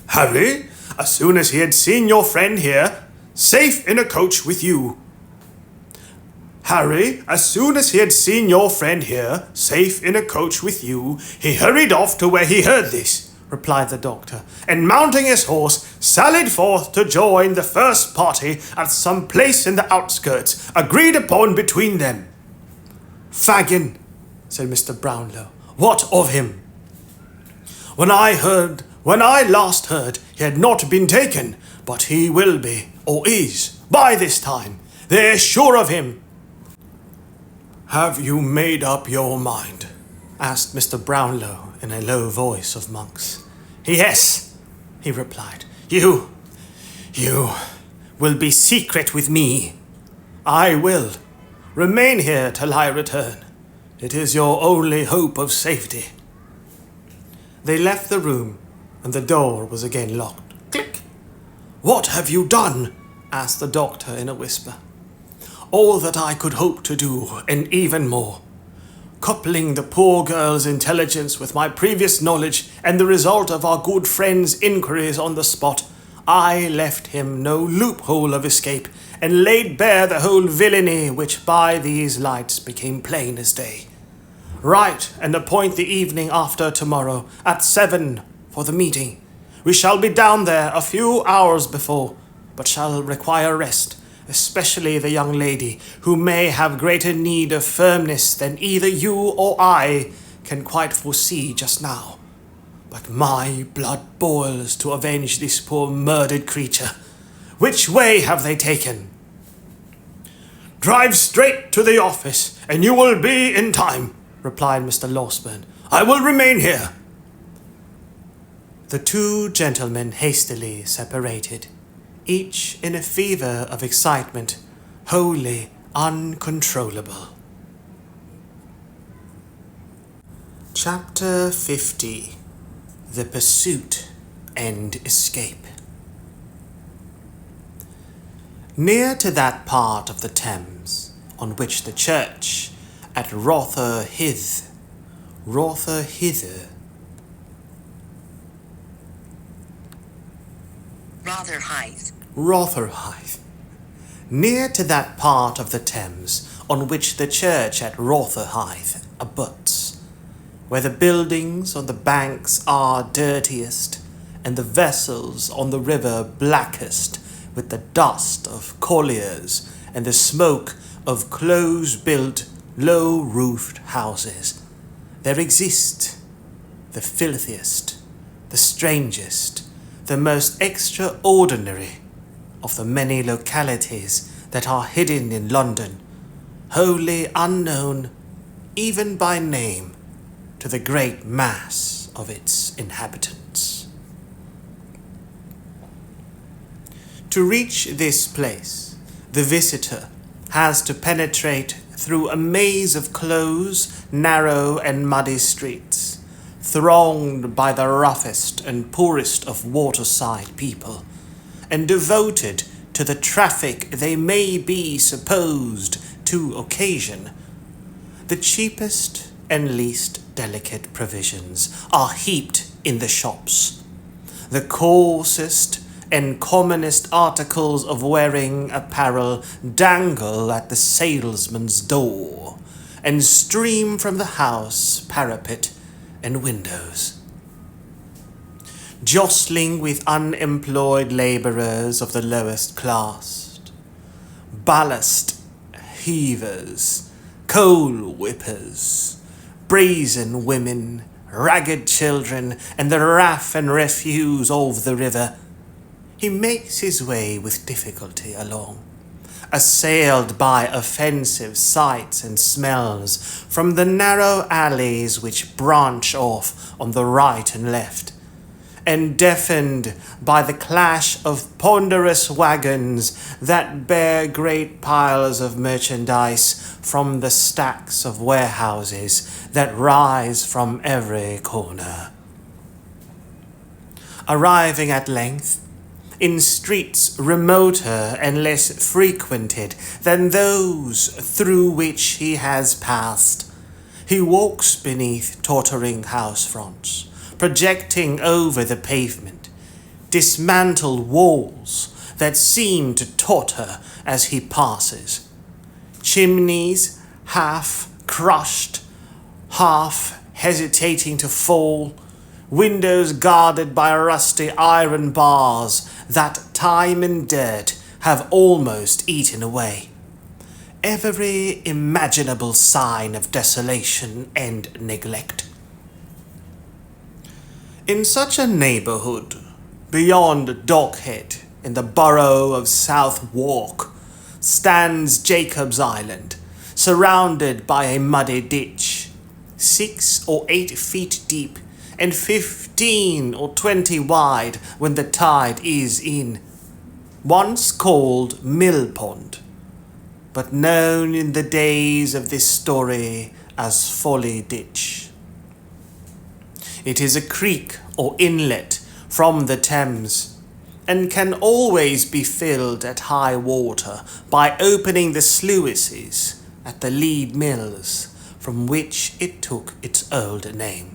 Harry, as soon as he had seen your friend here, safe in a coach with you. Harry, as soon as he had seen your friend here, safe in a coach with you, he hurried off to where he heard this, replied the doctor, and mounting his horse, sallied forth to join the first party at some place in the outskirts, agreed upon between them. Fagin, said Mr. Brownlow, what of him? When I last heard, he had not been taken, but he will be, or is, by this time. They're sure of him. Have you made up your mind? Asked Mr. Brownlow in a low voice of Monk's. Yes, he replied. You will be secret with me. I will. Remain here till I return. It is your only hope of safety. They left the room, and the door was again locked. Click! What have you done? Asked the doctor in a whisper. All that I could hope to do, and even more. Coupling the poor girl's intelligence with my previous knowledge and the result of our good friend's inquiries on the spot, I left him no loophole of escape, and laid bare the whole villainy which by these lights became plain as day. Write and appoint the evening after tomorrow at 7 for the meeting. We shall be down there a few hours before, but shall require rest, especially the young lady, who may have greater need of firmness than either you or I can quite foresee just now. But my blood boils to avenge this poor murdered creature. Which way have they taken? Drive straight to the office, and you will be in time, replied Mr. Losberne. I will remain here. The two gentlemen hastily separated, each in a fever of excitement, wholly uncontrollable. Chapter 50. The Pursuit and Escape. Near to that part of the Thames on which the church at Rotherhithe, near to that part of the Thames on which the church at Rotherhithe abuts, where the buildings on the banks are dirtiest, and the vessels on the river blackest with the dust of colliers and the smoke of close-built, low-roofed houses, there exist the filthiest, the strangest, the most extraordinary of the many localities that are hidden in London, wholly unknown, even by name, to the great mass of its inhabitants. To reach this place, the visitor has to penetrate through a maze of close, narrow, and muddy streets, thronged by the roughest and poorest of waterside people, and devoted to the traffic they may be supposed to occasion. The cheapest and least delicate provisions are heaped in the shops. The coarsest and commonest articles of wearing apparel dangle at the salesman's door, and stream from the house parapet and windows. Jostling with unemployed labourers of the lowest class, ballast heavers, coal whippers, brazen women, ragged children, and the raff and refuse of the river, he makes his way with difficulty along, assailed by offensive sights and smells from the narrow alleys which branch off on the right and left, and deafened by the clash of ponderous wagons that bear great piles of merchandise from the stacks of warehouses that rise from every corner. Arriving at length in streets remoter and less frequented than those through which he has passed, he walks beneath tottering house fronts, projecting over the pavement, dismantled walls that seem to totter as he passes, chimneys half crushed, half hesitating to fall, windows guarded by rusty iron bars that time and dirt have almost eaten away. Every imaginable sign of desolation and neglect. In such a neighbourhood, beyond Dockhead, in the borough of South Walk, stands Jacob's Island, surrounded by a muddy ditch, 6 or 8 feet deep, and 15 or 20 wide when the tide is in, once called Mill Pond, but known in the days of this story as Folly Ditch. It is a creek or inlet from the Thames, and can always be filled at high water by opening the sluices at the Lead Mills, from which it took its old name.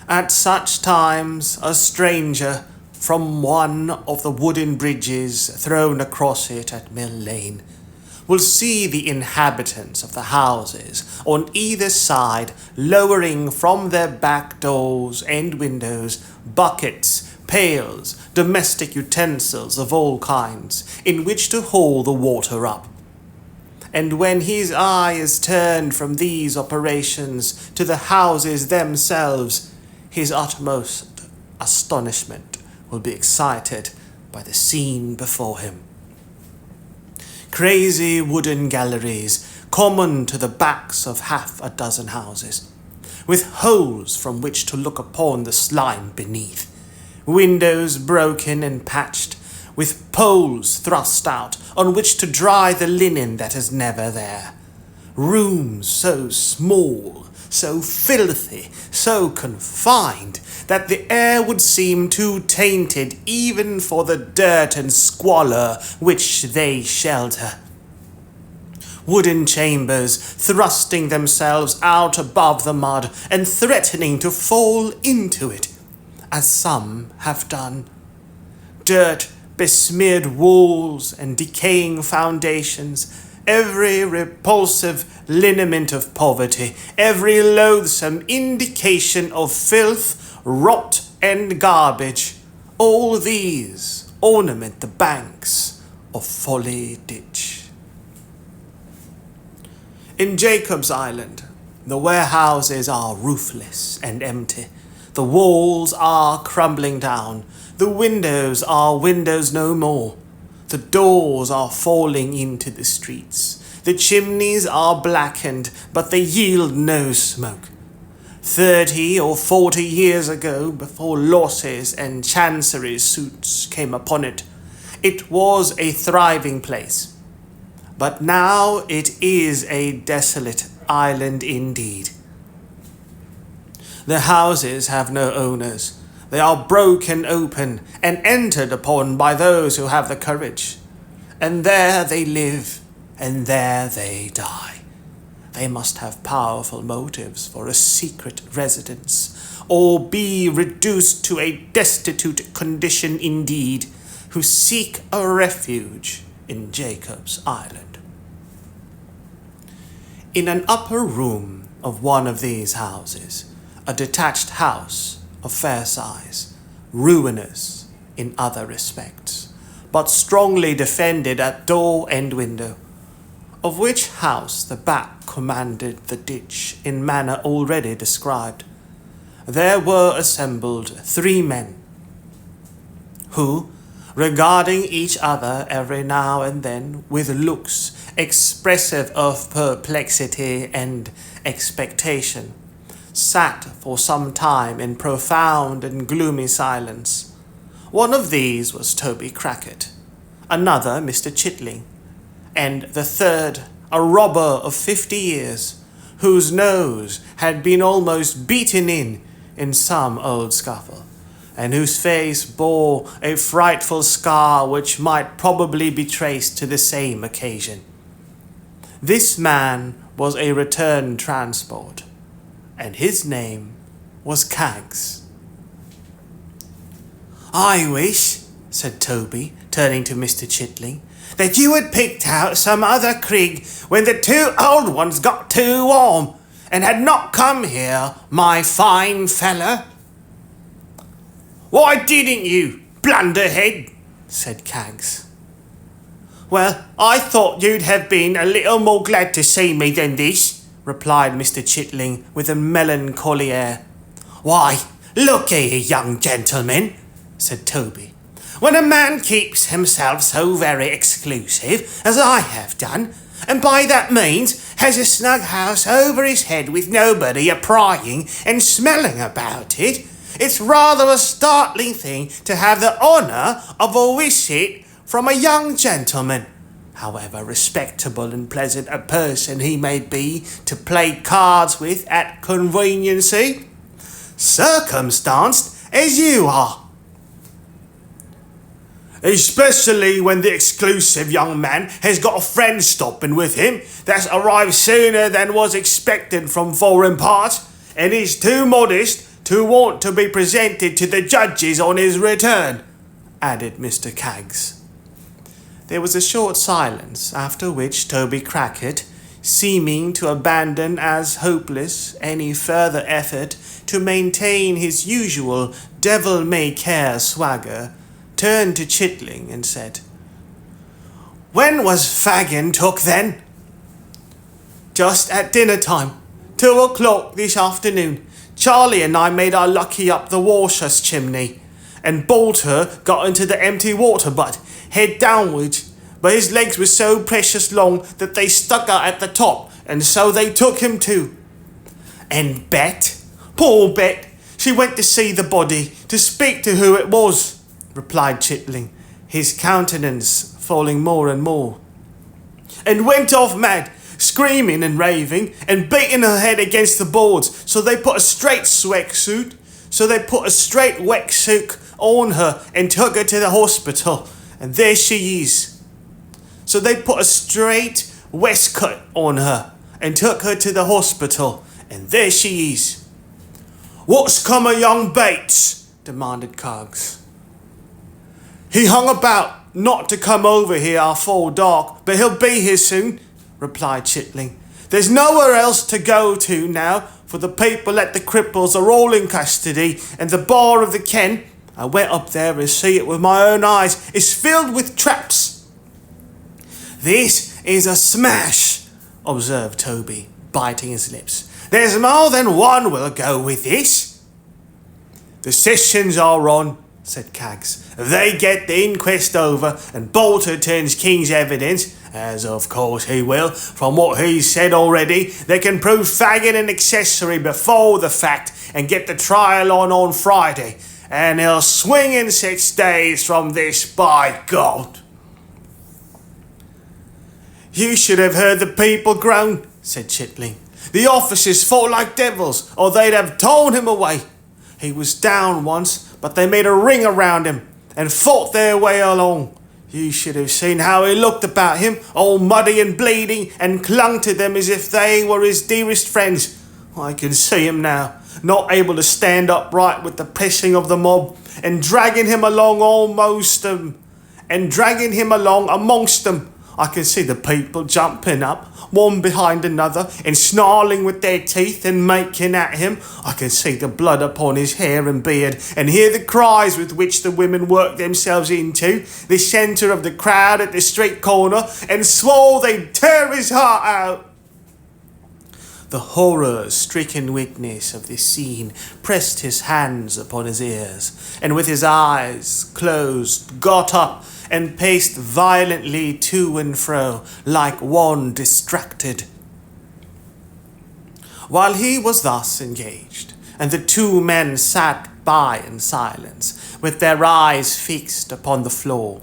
At such times, a stranger from one of the wooden bridges thrown across it at Mill Lane will see the inhabitants of the houses on either side lowering from their back doors and windows buckets, pails, domestic utensils of all kinds in which to haul the water up. And when his eye is turned from these operations to the houses themselves, his utmost astonishment will be excited by the scene before him. Crazy wooden galleries, common to the backs of half a dozen houses, with holes from which to look upon the slime beneath, windows broken and patched, with poles thrust out on which to dry the linen that is never there, rooms so small, so filthy, so confined, that the air would seem too tainted even for the dirt and squalor which they shelter. Wooden chambers thrusting themselves out above the mud and threatening to fall into it, as some have done. Dirt besmeared walls and decaying foundations, every repulsive lineament of poverty, every loathsome indication of filth, rot, and garbage, all these ornament the banks of Folly Ditch. In Jacob's Island, the warehouses are roofless and empty. The walls are crumbling down. The windows are windows no more. The doors are falling into the streets. The chimneys are blackened, but they yield no smoke. 30 or 40 years ago, before losses and chancery suits came upon it, it was a thriving place. But now it is a desolate island indeed. The houses have no owners. They are broken open and entered upon by those who have the courage. And there they live, and there they die. They must have powerful motives for a secret residence, or be reduced to a destitute condition indeed, who seek a refuge in Jacob's Island. In an upper room of one of these houses, a detached house of fair size, ruinous in other respects, but strongly defended at door and window, of which house the back commanded the ditch in manner already described, there were assembled 3 men, who, regarding each other every now and then with looks expressive of perplexity and expectation, sat for some time in profound and gloomy silence. One of these was Toby Crackit, another Mr. Chitling, and the third a robber of 50 years, whose nose had been almost beaten in some old scuffle, and whose face bore a frightful scar which might probably be traced to the same occasion. This man was a return transport, and his name was Kaggs. "I wish," said Toby, turning to Mr. Chitling, "that you had picked out some other Crig when the two old ones got too warm, and had not come here, my fine feller." "Why didn't you, blunderhead?" said Kaggs. "Well, I thought you'd have been a little more glad to see me than this," replied Mr. Chitling with a melancholy air. "Why, look here, young gentleman," said Toby. "When a man keeps himself so very exclusive, as I have done, and by that means has a snug house over his head with nobody a-prying and smelling about it, it's rather a startling thing to have the honour of a visit from a young gentleman, however respectable and pleasant a person he may be to play cards with at conveniency, circumstanced as you are. Especially when the exclusive young man has got a friend stopping with him that's arrived sooner than was expected from foreign parts, and is too modest to want to be presented to the judges on his return," added Mr. Kaggs. There was a short silence, after which Toby Crackit, seeming to abandon as hopeless any further effort to maintain his usual devil-may-care swagger, turned to Chitling and said, "When was Fagin took then?" "Just at dinner time, 2 o'clock this afternoon. Charlie and I made our lucky up the Warshus chimney, and Bolter got into the empty water butt, head downwards, but his legs were so precious long that they stuck out at the top, and so they took him too." "And Bet? Poor Bet, she went to see the body, to speak to who it was," replied Chitling, his countenance falling more and more, "and went off mad, screaming and raving, and beating her head against the boards, so they put a straight wetsuit on her and took her to the hospital, and there she is. So they put a straight waistcoat on her and took her to the hospital, and there she is." "What's come of young Bates?" demanded Kaggs. "He hung about not to come over here afore dark, but he'll be here soon," replied Chitling. "There's nowhere else to go to now, for the people at the Cripples are all in custody, and the bar of the Ken, I went up there and see it with my own eyes, is filled with traps." "This is a smash," observed Toby, biting his lips. "There's more than one will go with this." "The sessions are on," said Kaggs. "If they get the inquest over and Bolter turns King's evidence, as of course he will, from what he's said already, they can prove Fagin an accessory before the fact and get the trial on Friday, and he'll swing in 6 days from this, by God." "You should have heard the people groan," said Chitling. "The officers fought like devils, or they'd have torn him away. He was down once, but they made a ring around him and fought their way along. You should have seen how he looked about him, all muddy and bleeding, and clung to them as if they were his dearest friends. I can see him now, not able to stand upright with the pressing of the mob, and dragging him along amongst them. I can see the people jumping up, one behind another, and snarling with their teeth and making at him. I can see the blood upon his hair and beard, and hear the cries with which the women worked themselves into the centre of the crowd at the street corner, and swore they'd tear his heart out. The horror-stricken witness of this scene pressed his hands upon his ears, and with his eyes closed, got up and paced violently to and fro like one distracted. While he was thus engaged, and the two men sat by in silence, with their eyes fixed upon the floor,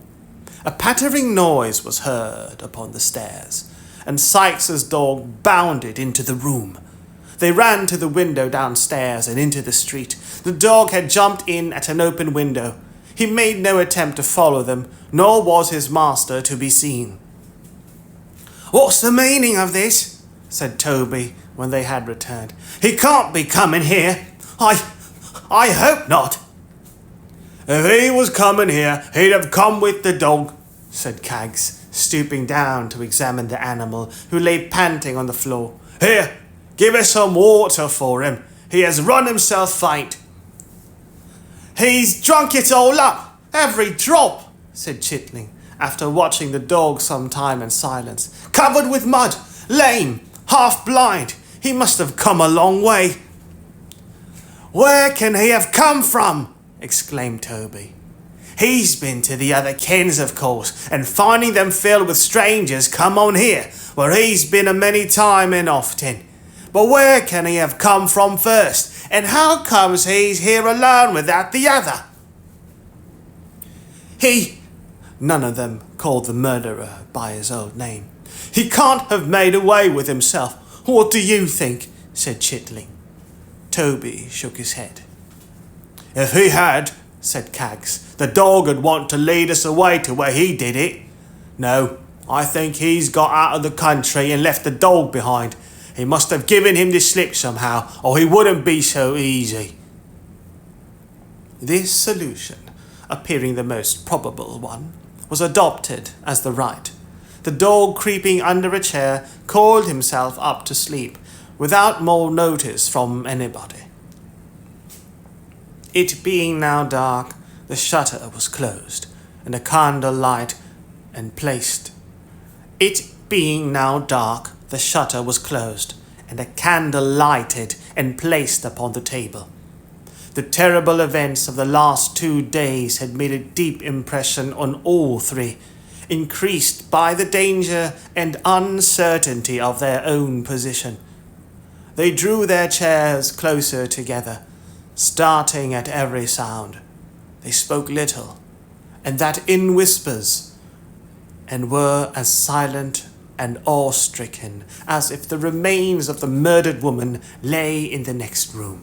a pattering noise was heard upon the stairs, and Sikes's dog bounded into the room. They ran to the window downstairs and into the street. The dog had jumped in at an open window. He made no attempt to follow them, nor was his master to be seen. "What's the meaning of this?" said Toby, when they had returned. "He can't be coming here. I hope not." "If he was coming here, he'd have come with the dog," said Kaggs, stooping down to examine the animal, who lay panting on the floor. "Here, give us some water for him. He has run himself faint." "He's drunk it all up, every drop," said Chitling, after watching the dog some time in silence. "Covered with mud, lame, half blind. He must have come a long way." "Where can he have come from?" exclaimed Toby. "He's been to the other kens, of course, and finding them filled with strangers, come on here, where he's been a many time and often. But where can he have come from first, and how comes he's here alone without the other?" None of them called the murderer by his old name. "He can't have made away with himself. What do you think?" said Chitling. Toby shook his head. "If he had," said Kaggs, "the dog would want to lead us away to where he did it. No, I think he's got out of the country and left the dog behind. He must have given him the slip somehow, or he wouldn't be so easy." This solution, appearing the most probable one, was adopted as the right. The dog, creeping under a chair, coiled himself up to sleep, without more notice from anybody. It being now dark, the shutter was closed, and a candle light and placed. It being now dark, the shutter was closed, and a candle lighted and placed upon the table. The terrible events of the last 2 days had made a deep impression on all three, increased by the danger and uncertainty of their own position. They drew their chairs closer together, starting at every sound. They spoke little, and that in whispers, and were as silent and awe-stricken as if the remains of the murdered woman lay in the next room.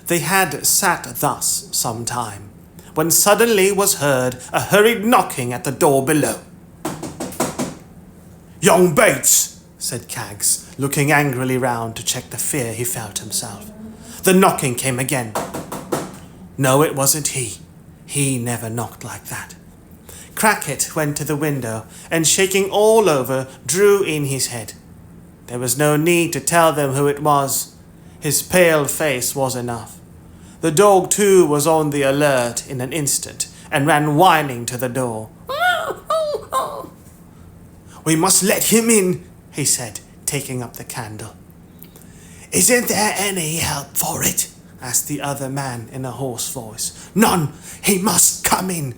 They had sat thus some time, when suddenly was heard a hurried knocking at the door below. "Young Bates," said Kaggs, looking angrily round to check the fear he felt himself. The knocking came again. No, it wasn't he. He never knocked like that. Crackit went to the window, and shaking all over, drew in his head. There was no need to tell them who it was. His pale face was enough. The dog, too, was on the alert in an instant, and ran whining to the door. "We must let him in," he said, taking up the candle. "Isn't there any help for it?" asked the other man in a hoarse voice. "None. He must come in."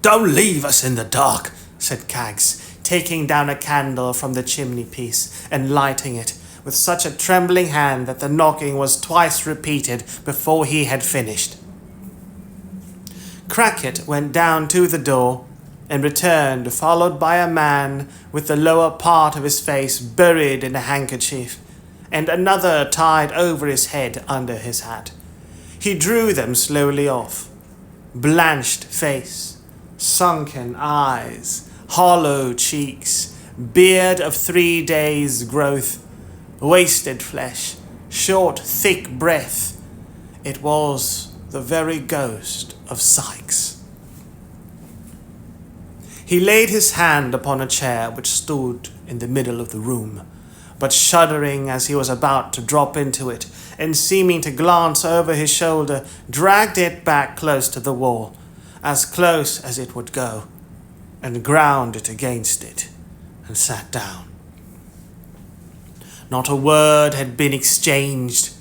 "Don't leave us in the dark," said Kaggs, taking down a candle from the chimney-piece and lighting it, with such a trembling hand that the knocking was twice repeated before he had finished. Crackit went down to the door and returned, followed by a man with the lower part of his face buried in a handkerchief, and another tied over his head under his hat. He drew them slowly off. Blanched face, sunken eyes, hollow cheeks, beard of 3 days' growth, wasted flesh, short, thick breath. It was the very ghost of Sikes. He laid his hand upon a chair which stood in the middle of the room, but shuddering as he was about to drop into it, and seeming to glance over his shoulder, dragged it back close to the wall, as close as it would go, and ground it against it, and sat down. Not a word had been exchanged.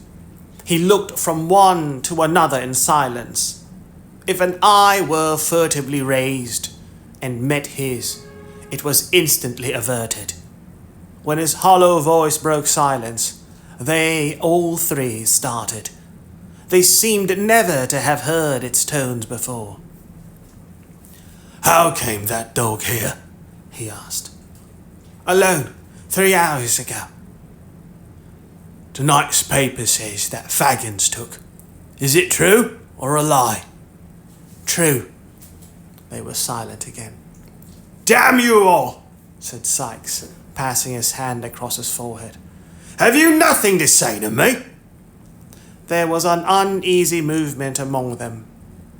He looked from one to another in silence. If an eye were furtively raised and met his, it was instantly averted. When his hollow voice broke silence, they all three started. They seemed never to have heard its tones before. "How came that dog here?" he asked. "Alone, 3 hours ago." "Tonight's paper says that Fagin's took. Is it true or a lie?" "True." They were silent again. "Damn you all," said Sikes, passing his hand across his forehead. "Have you nothing to say to me?" There was an uneasy movement among them,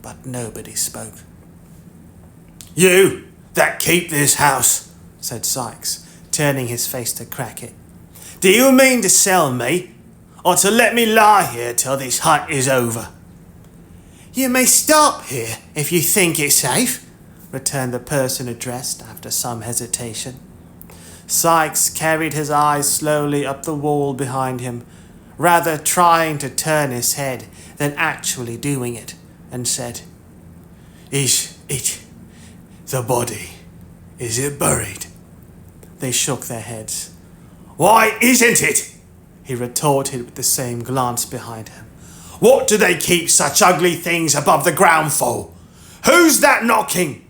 but nobody spoke. "You that keep this house," said Sikes, turning his face to Crackit. "Do you mean to sell me, or to let me lie here till this hunt is over?" "You may stop here if you think it's safe," returned the person addressed after some hesitation. Sikes carried his eyes slowly up the wall behind him, rather trying to turn his head than actually doing it, and said, "Is it the body? Is it buried?" They shook their heads. "Why isn't it?" he retorted with the same glance behind him. "What do they keep such ugly things above the ground for? Who's that knocking?"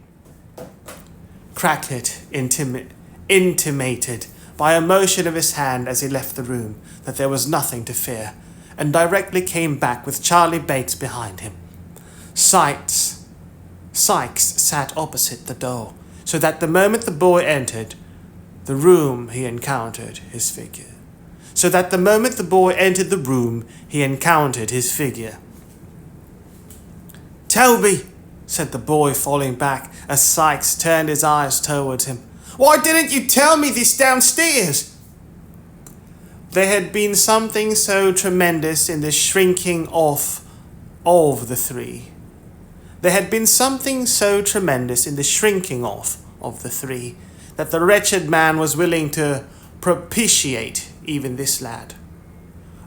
Crackit intimated by a motion of his hand as he left the room that there was nothing to fear, and directly came back with Charlie Bates behind him. Sikes sat opposite the door, so that the moment the boy entered the room he encountered his figure. "Toby," said the boy, falling back as Sikes turned his eyes towards him. "Why didn't you tell me this downstairs?" There had been something so tremendous in the shrinking off of the three. That the wretched man was willing to propitiate even this lad.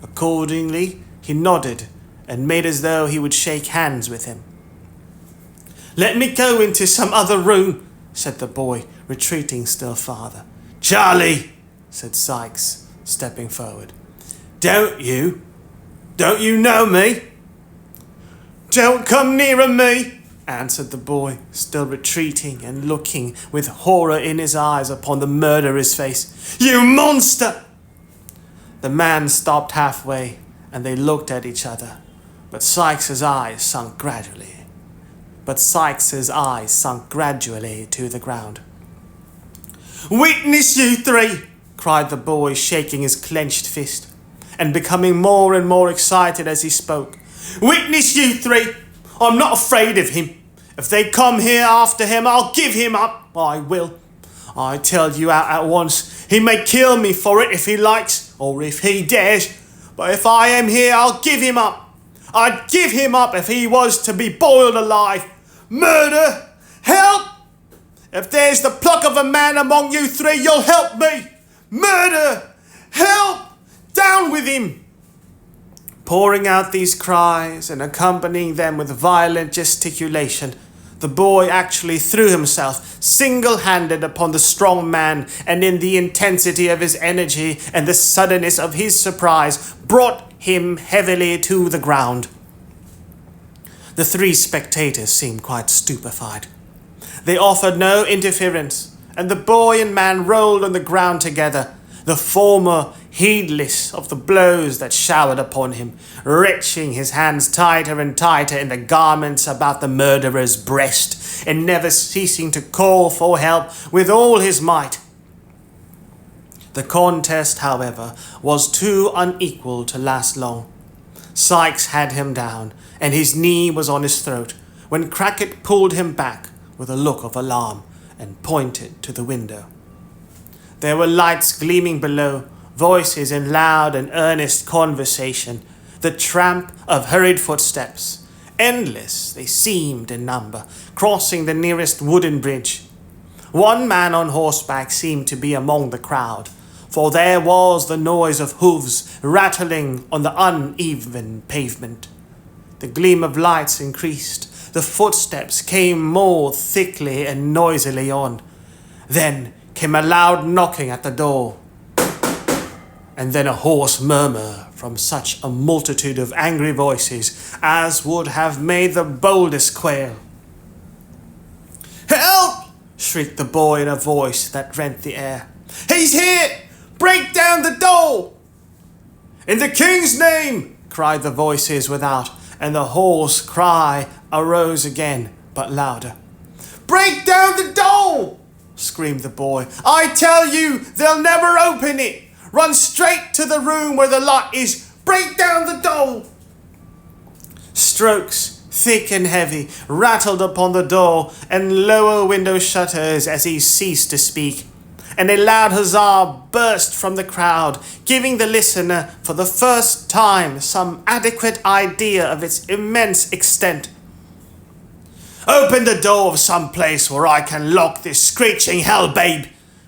Accordingly, he nodded and made as though he would shake hands with him. "Let me go into some other room," said the boy, retreating still farther. "Charlie," said Sikes, stepping forward. Don't you know me?" "Don't come nearer me," answered the boy, still retreating and looking with horror in his eyes upon the murderer's face. "You monster!" The man stopped halfway, and they looked at each other, but Sikes's eyes sunk gradually to the ground. "Witness, you three!" cried the boy, shaking his clenched fist, and becoming more and more excited as he spoke. "Witness, you three! I'm not afraid of him. If they come here after him, I'll give him up. I will. I tell you out at once, he may kill me for it if he likes, or if he dares, but if I am here, I'll give him up. I'd give him up if he was to be boiled alive. Murder! Help! If there's the pluck of a man among you three, you'll help me. Murder! Help! Down with him!" Pouring out these cries and accompanying them with violent gesticulation, the boy actually threw himself single-handed upon the strong man, and in the intensity of his energy and the suddenness of his surprise, brought him heavily to the ground. The three spectators seemed quite stupefied. They offered no interference, and the boy and man rolled on the ground together, the former heedless of the blows that showered upon him, wrenching his hands tighter and tighter in the garments about the murderer's breast, and never ceasing to call for help with all his might. The contest, however, was too unequal to last long. Sikes had him down, and his knee was on his throat, when Crackit pulled him back with a look of alarm and pointed to the window. There were lights gleaming below, voices in loud and earnest conversation, the tramp of hurried footsteps. Endless they seemed in number, crossing the nearest wooden bridge. One man on horseback seemed to be among the crowd, for there was the noise of hooves rattling on the uneven pavement. The gleam of lights increased. The footsteps came more thickly and noisily on. Then came a loud knocking at the door, and then a hoarse murmur from such a multitude of angry voices as would have made the boldest quail. "Help!" shrieked the boy in a voice that rent the air. "He's here! Break down the door!" "In the king's name!" cried the voices without, and the hoarse cry arose again, but louder. "Break down the door!" screamed the boy. "I tell you, they'll never open it! Run straight to the room where the light is! Break down the door!" Strokes, thick and heavy, rattled upon the door and lower window shutters as he ceased to speak, and a loud huzzah burst from the crowd, giving the listener for the first time some adequate idea of its immense extent. "Open the door of some place where I can lock this screeching hell babe!"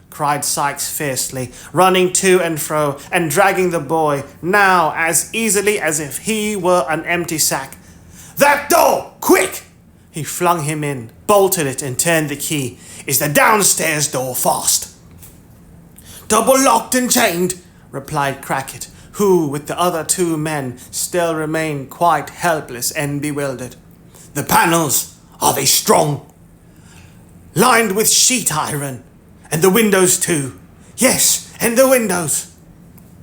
cried Sikes fiercely, running to and fro and dragging the boy now as easily as if he were an empty sack. "That door! Quick!" He flung him in, bolted it and turned the key. "Is the downstairs door fast?" "Double locked and chained," replied Crackit, who, with the other two men, still remained quite helpless and bewildered. "The panels, are they strong?" "Lined with sheet iron. And the windows too." "Yes, and the windows."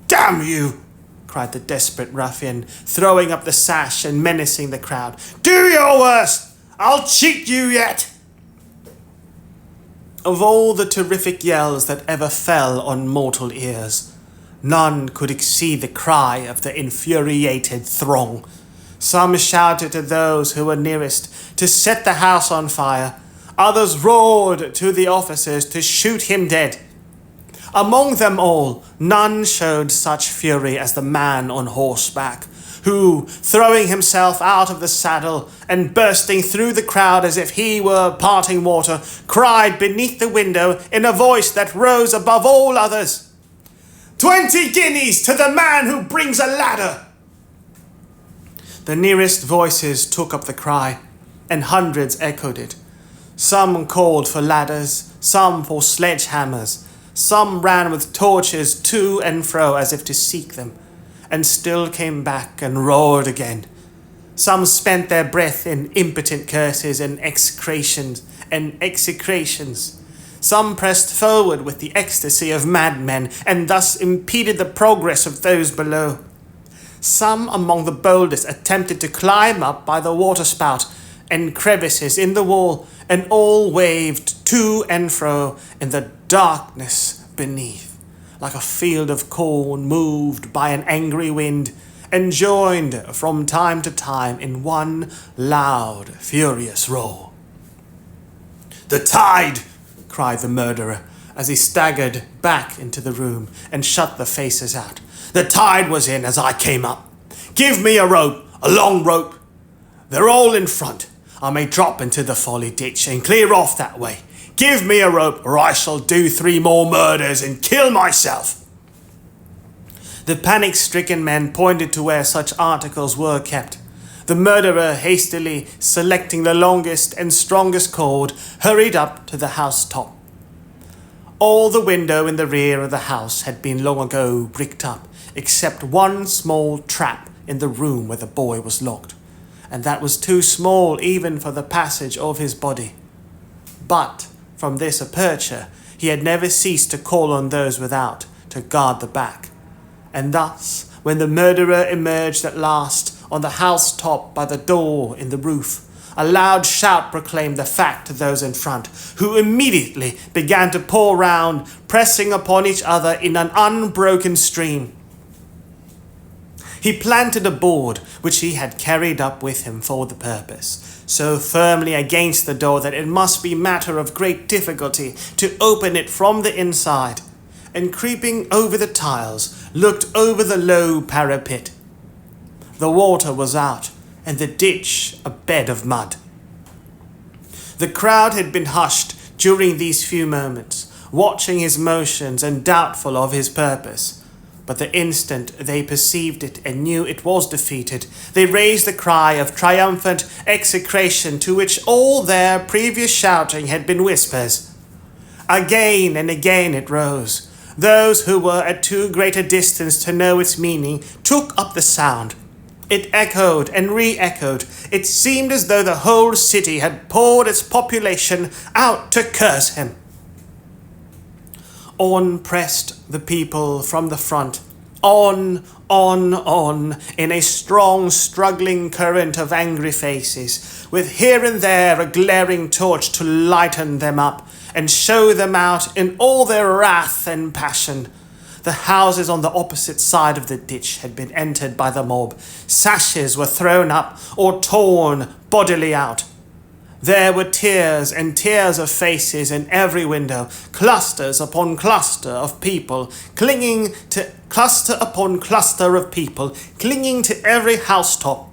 "Damn you!" cried the desperate ruffian, throwing up the sash and menacing the crowd. "Do your worst! I'll cheat you yet!" Of all the terrific yells that ever fell on mortal ears, none could exceed the cry of the infuriated throng. Some shouted to those who were nearest to set the house on fire. Others roared to the officers to shoot him dead. Among them all, none showed such fury as the man on horseback, who, throwing himself out of the saddle and bursting through the crowd as if he were parting water, cried beneath the window in a voice that rose above all others, "20 guineas to the man who brings a ladder!" The nearest voices took up the cry, and hundreds echoed it. Some called for ladders, some for sledgehammers, some ran with torches to and fro as if to seek them, and still came back and roared again. Some spent their breath in impotent curses and execrations. Some pressed forward with the ecstasy of madmen, and thus impeded the progress of those below. Some among the boldest attempted to climb up by the waterspout and crevices in the wall, and all waved to and fro in the darkness beneath, like a field of corn moved by an angry wind, and joined from time to time in one loud, furious roar. "The tide!" cried the murderer, as he staggered back into the room and shut the faces out. "The tide was in as I came up. Give me a rope, a long rope. They're all in front. I may drop into the folly ditch and clear off that way. Give me a rope, or I shall do 3 more murders and kill myself." The panic-stricken men pointed to where such articles were kept. The murderer, hastily selecting the longest and strongest cord, hurried up to the house top. All the window in the rear of the house had been long ago bricked up, except one small trap in the room where the boy was locked, and that was too small even for the passage of his body. But from this aperture he had never ceased to call on those without to guard the back, and thus, when the murderer emerged at last on the house-top by the door in the roof, a loud shout proclaimed the fact to those in front, who immediately began to pour round, pressing upon each other in an unbroken stream. He planted a board, which he had carried up with him for the purpose, so firmly against the door that it must be matter of great difficulty to open it from the inside, and creeping over the tiles, looked over the low parapet. The water was out, and the ditch a bed of mud. The crowd had been hushed during these few moments, watching his motions and doubtful of his purpose. But the instant they perceived it and knew it was defeated, they raised the cry of triumphant execration to which all their previous shouting had been whispers. Again and again it rose. Those who were at too great a distance to know its meaning took up the sound. It echoed and re-echoed. It seemed as though the whole city had poured its population out to curse him. On pressed the people from the front, on, in a strong, struggling current of angry faces, with here and there a glaring torch to lighten them up and show them out in all their wrath and passion. The houses on the opposite side of the ditch had been entered by the mob. Sashes were thrown up or torn bodily out. There were tiers and tiers of faces in every window, clusters upon cluster of people, cluster upon cluster of people, clinging to every housetop.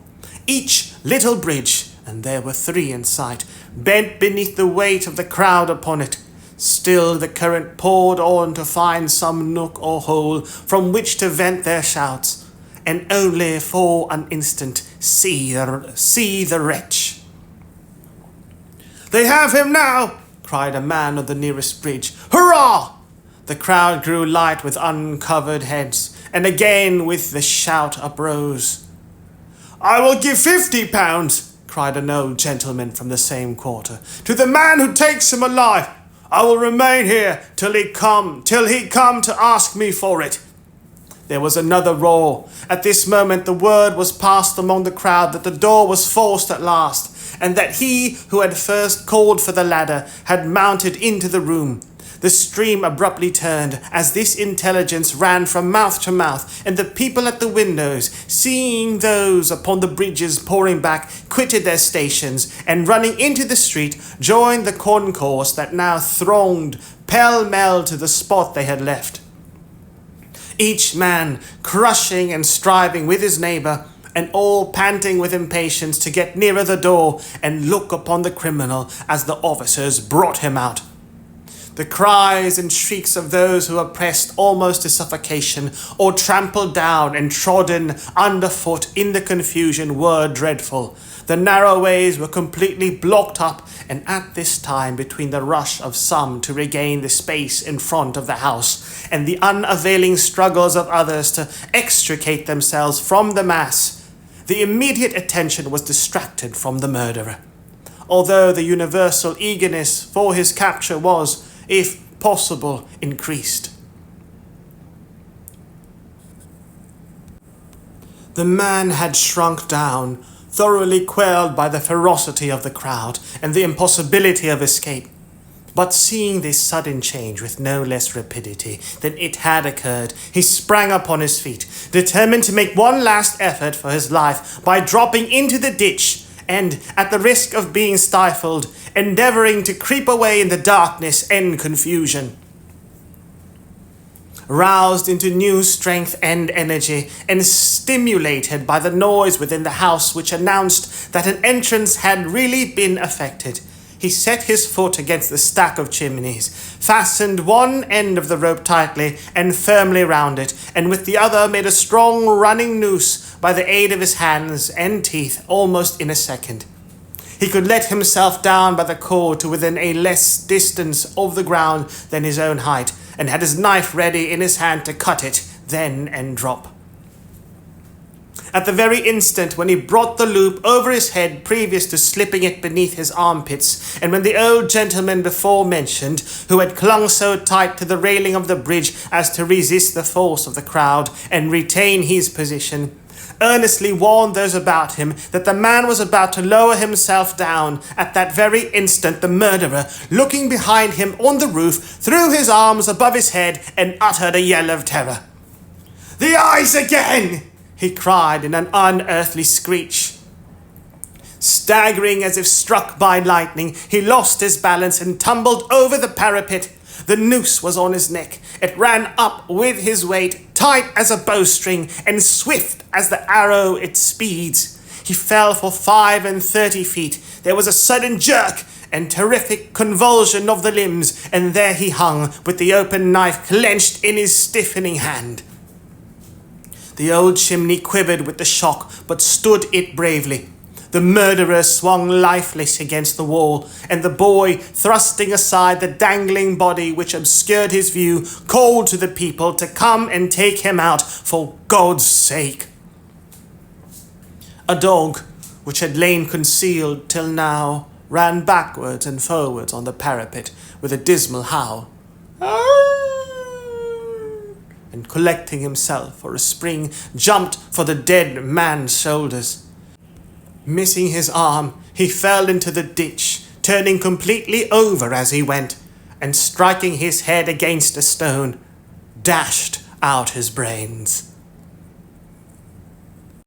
Each little bridge, and there were 3 in sight, bent beneath the weight of the crowd upon it. Still the current poured on to find some nook or hole from which to vent their shouts, and only for an instant see the wretch. "They have him now!" cried a man on the nearest bridge. "Hurrah!" The crowd grew light with uncovered heads, and again with the shout uprose. "I will give £50, cried an old gentleman from the same quarter, "to the man who takes him alive. I will remain here till he come to ask me for it." There was another roar. At this moment the word was passed among the crowd that the door was forced at last, and that he who had first called for the ladder had mounted into the room. The stream abruptly turned as this intelligence ran from mouth to mouth, and the people at the windows, seeing those upon the bridges pouring back, quitted their stations, and running into the street, joined the concourse that now thronged pell-mell to the spot they had left. Each man crushing and striving with his neighbour, and all panting with impatience to get nearer the door and look upon the criminal as the officers brought him out. The cries and shrieks of those who were pressed almost to suffocation, or trampled down and trodden underfoot in the confusion, were dreadful. The narrow ways were completely blocked up, and at this time, between the rush of some to regain the space in front of the house, and the unavailing struggles of others to extricate themselves from the mass, the immediate attention was distracted from the murderer, although the universal eagerness for his capture was, if possible, increased. The man had shrunk down, thoroughly quelled by the ferocity of the crowd and the impossibility of escape. But seeing this sudden change with no less rapidity than it had occurred, he sprang upon his feet, determined to make one last effort for his life by dropping into the ditch, and, at the risk of being stifled, endeavouring to creep away in the darkness and confusion. Roused into new strength and energy, and stimulated by the noise within the house which announced that an entrance had really been effected, he set his foot against the stack of chimneys, fastened one end of the rope tightly and firmly round it, and with the other made a strong running noose by the aid of his hands and teeth almost in a second. He could let himself down by the cord to within a less distance of the ground than his own height, and had his knife ready in his hand to cut it then and drop. At the very instant when he brought the loop over his head previous to slipping it beneath his armpits, and when the old gentleman before mentioned, who had clung so tight to the railing of the bridge as to resist the force of the crowd and retain his position, earnestly warned those about him that the man was about to lower himself down, at that very instant the murderer, looking behind him on the roof, threw his arms above his head and uttered a yell of terror. "The eyes again!" he cried in an unearthly screech. Staggering as if struck by lightning, he lost his balance and tumbled over the parapet. The noose was on his neck. It ran up with his weight, tight as a bowstring, and swift as the arrow it speeds. He fell for 35 feet. There was a sudden jerk, and terrific convulsion of the limbs, and there he hung, with the open knife clenched in his stiffening hand. The old chimney quivered with the shock, but stood it bravely. The murderer swung lifeless against the wall, and the boy, thrusting aside the dangling body which obscured his view, called to the people to come and take him out, for God's sake. A dog, which had lain concealed till now, ran backwards and forwards on the parapet with a dismal howl, and collecting himself for a spring, jumped for the dead man's shoulders. Missing his arm, he fell into the ditch, turning completely over as he went, and striking his head against a stone, dashed out his brains.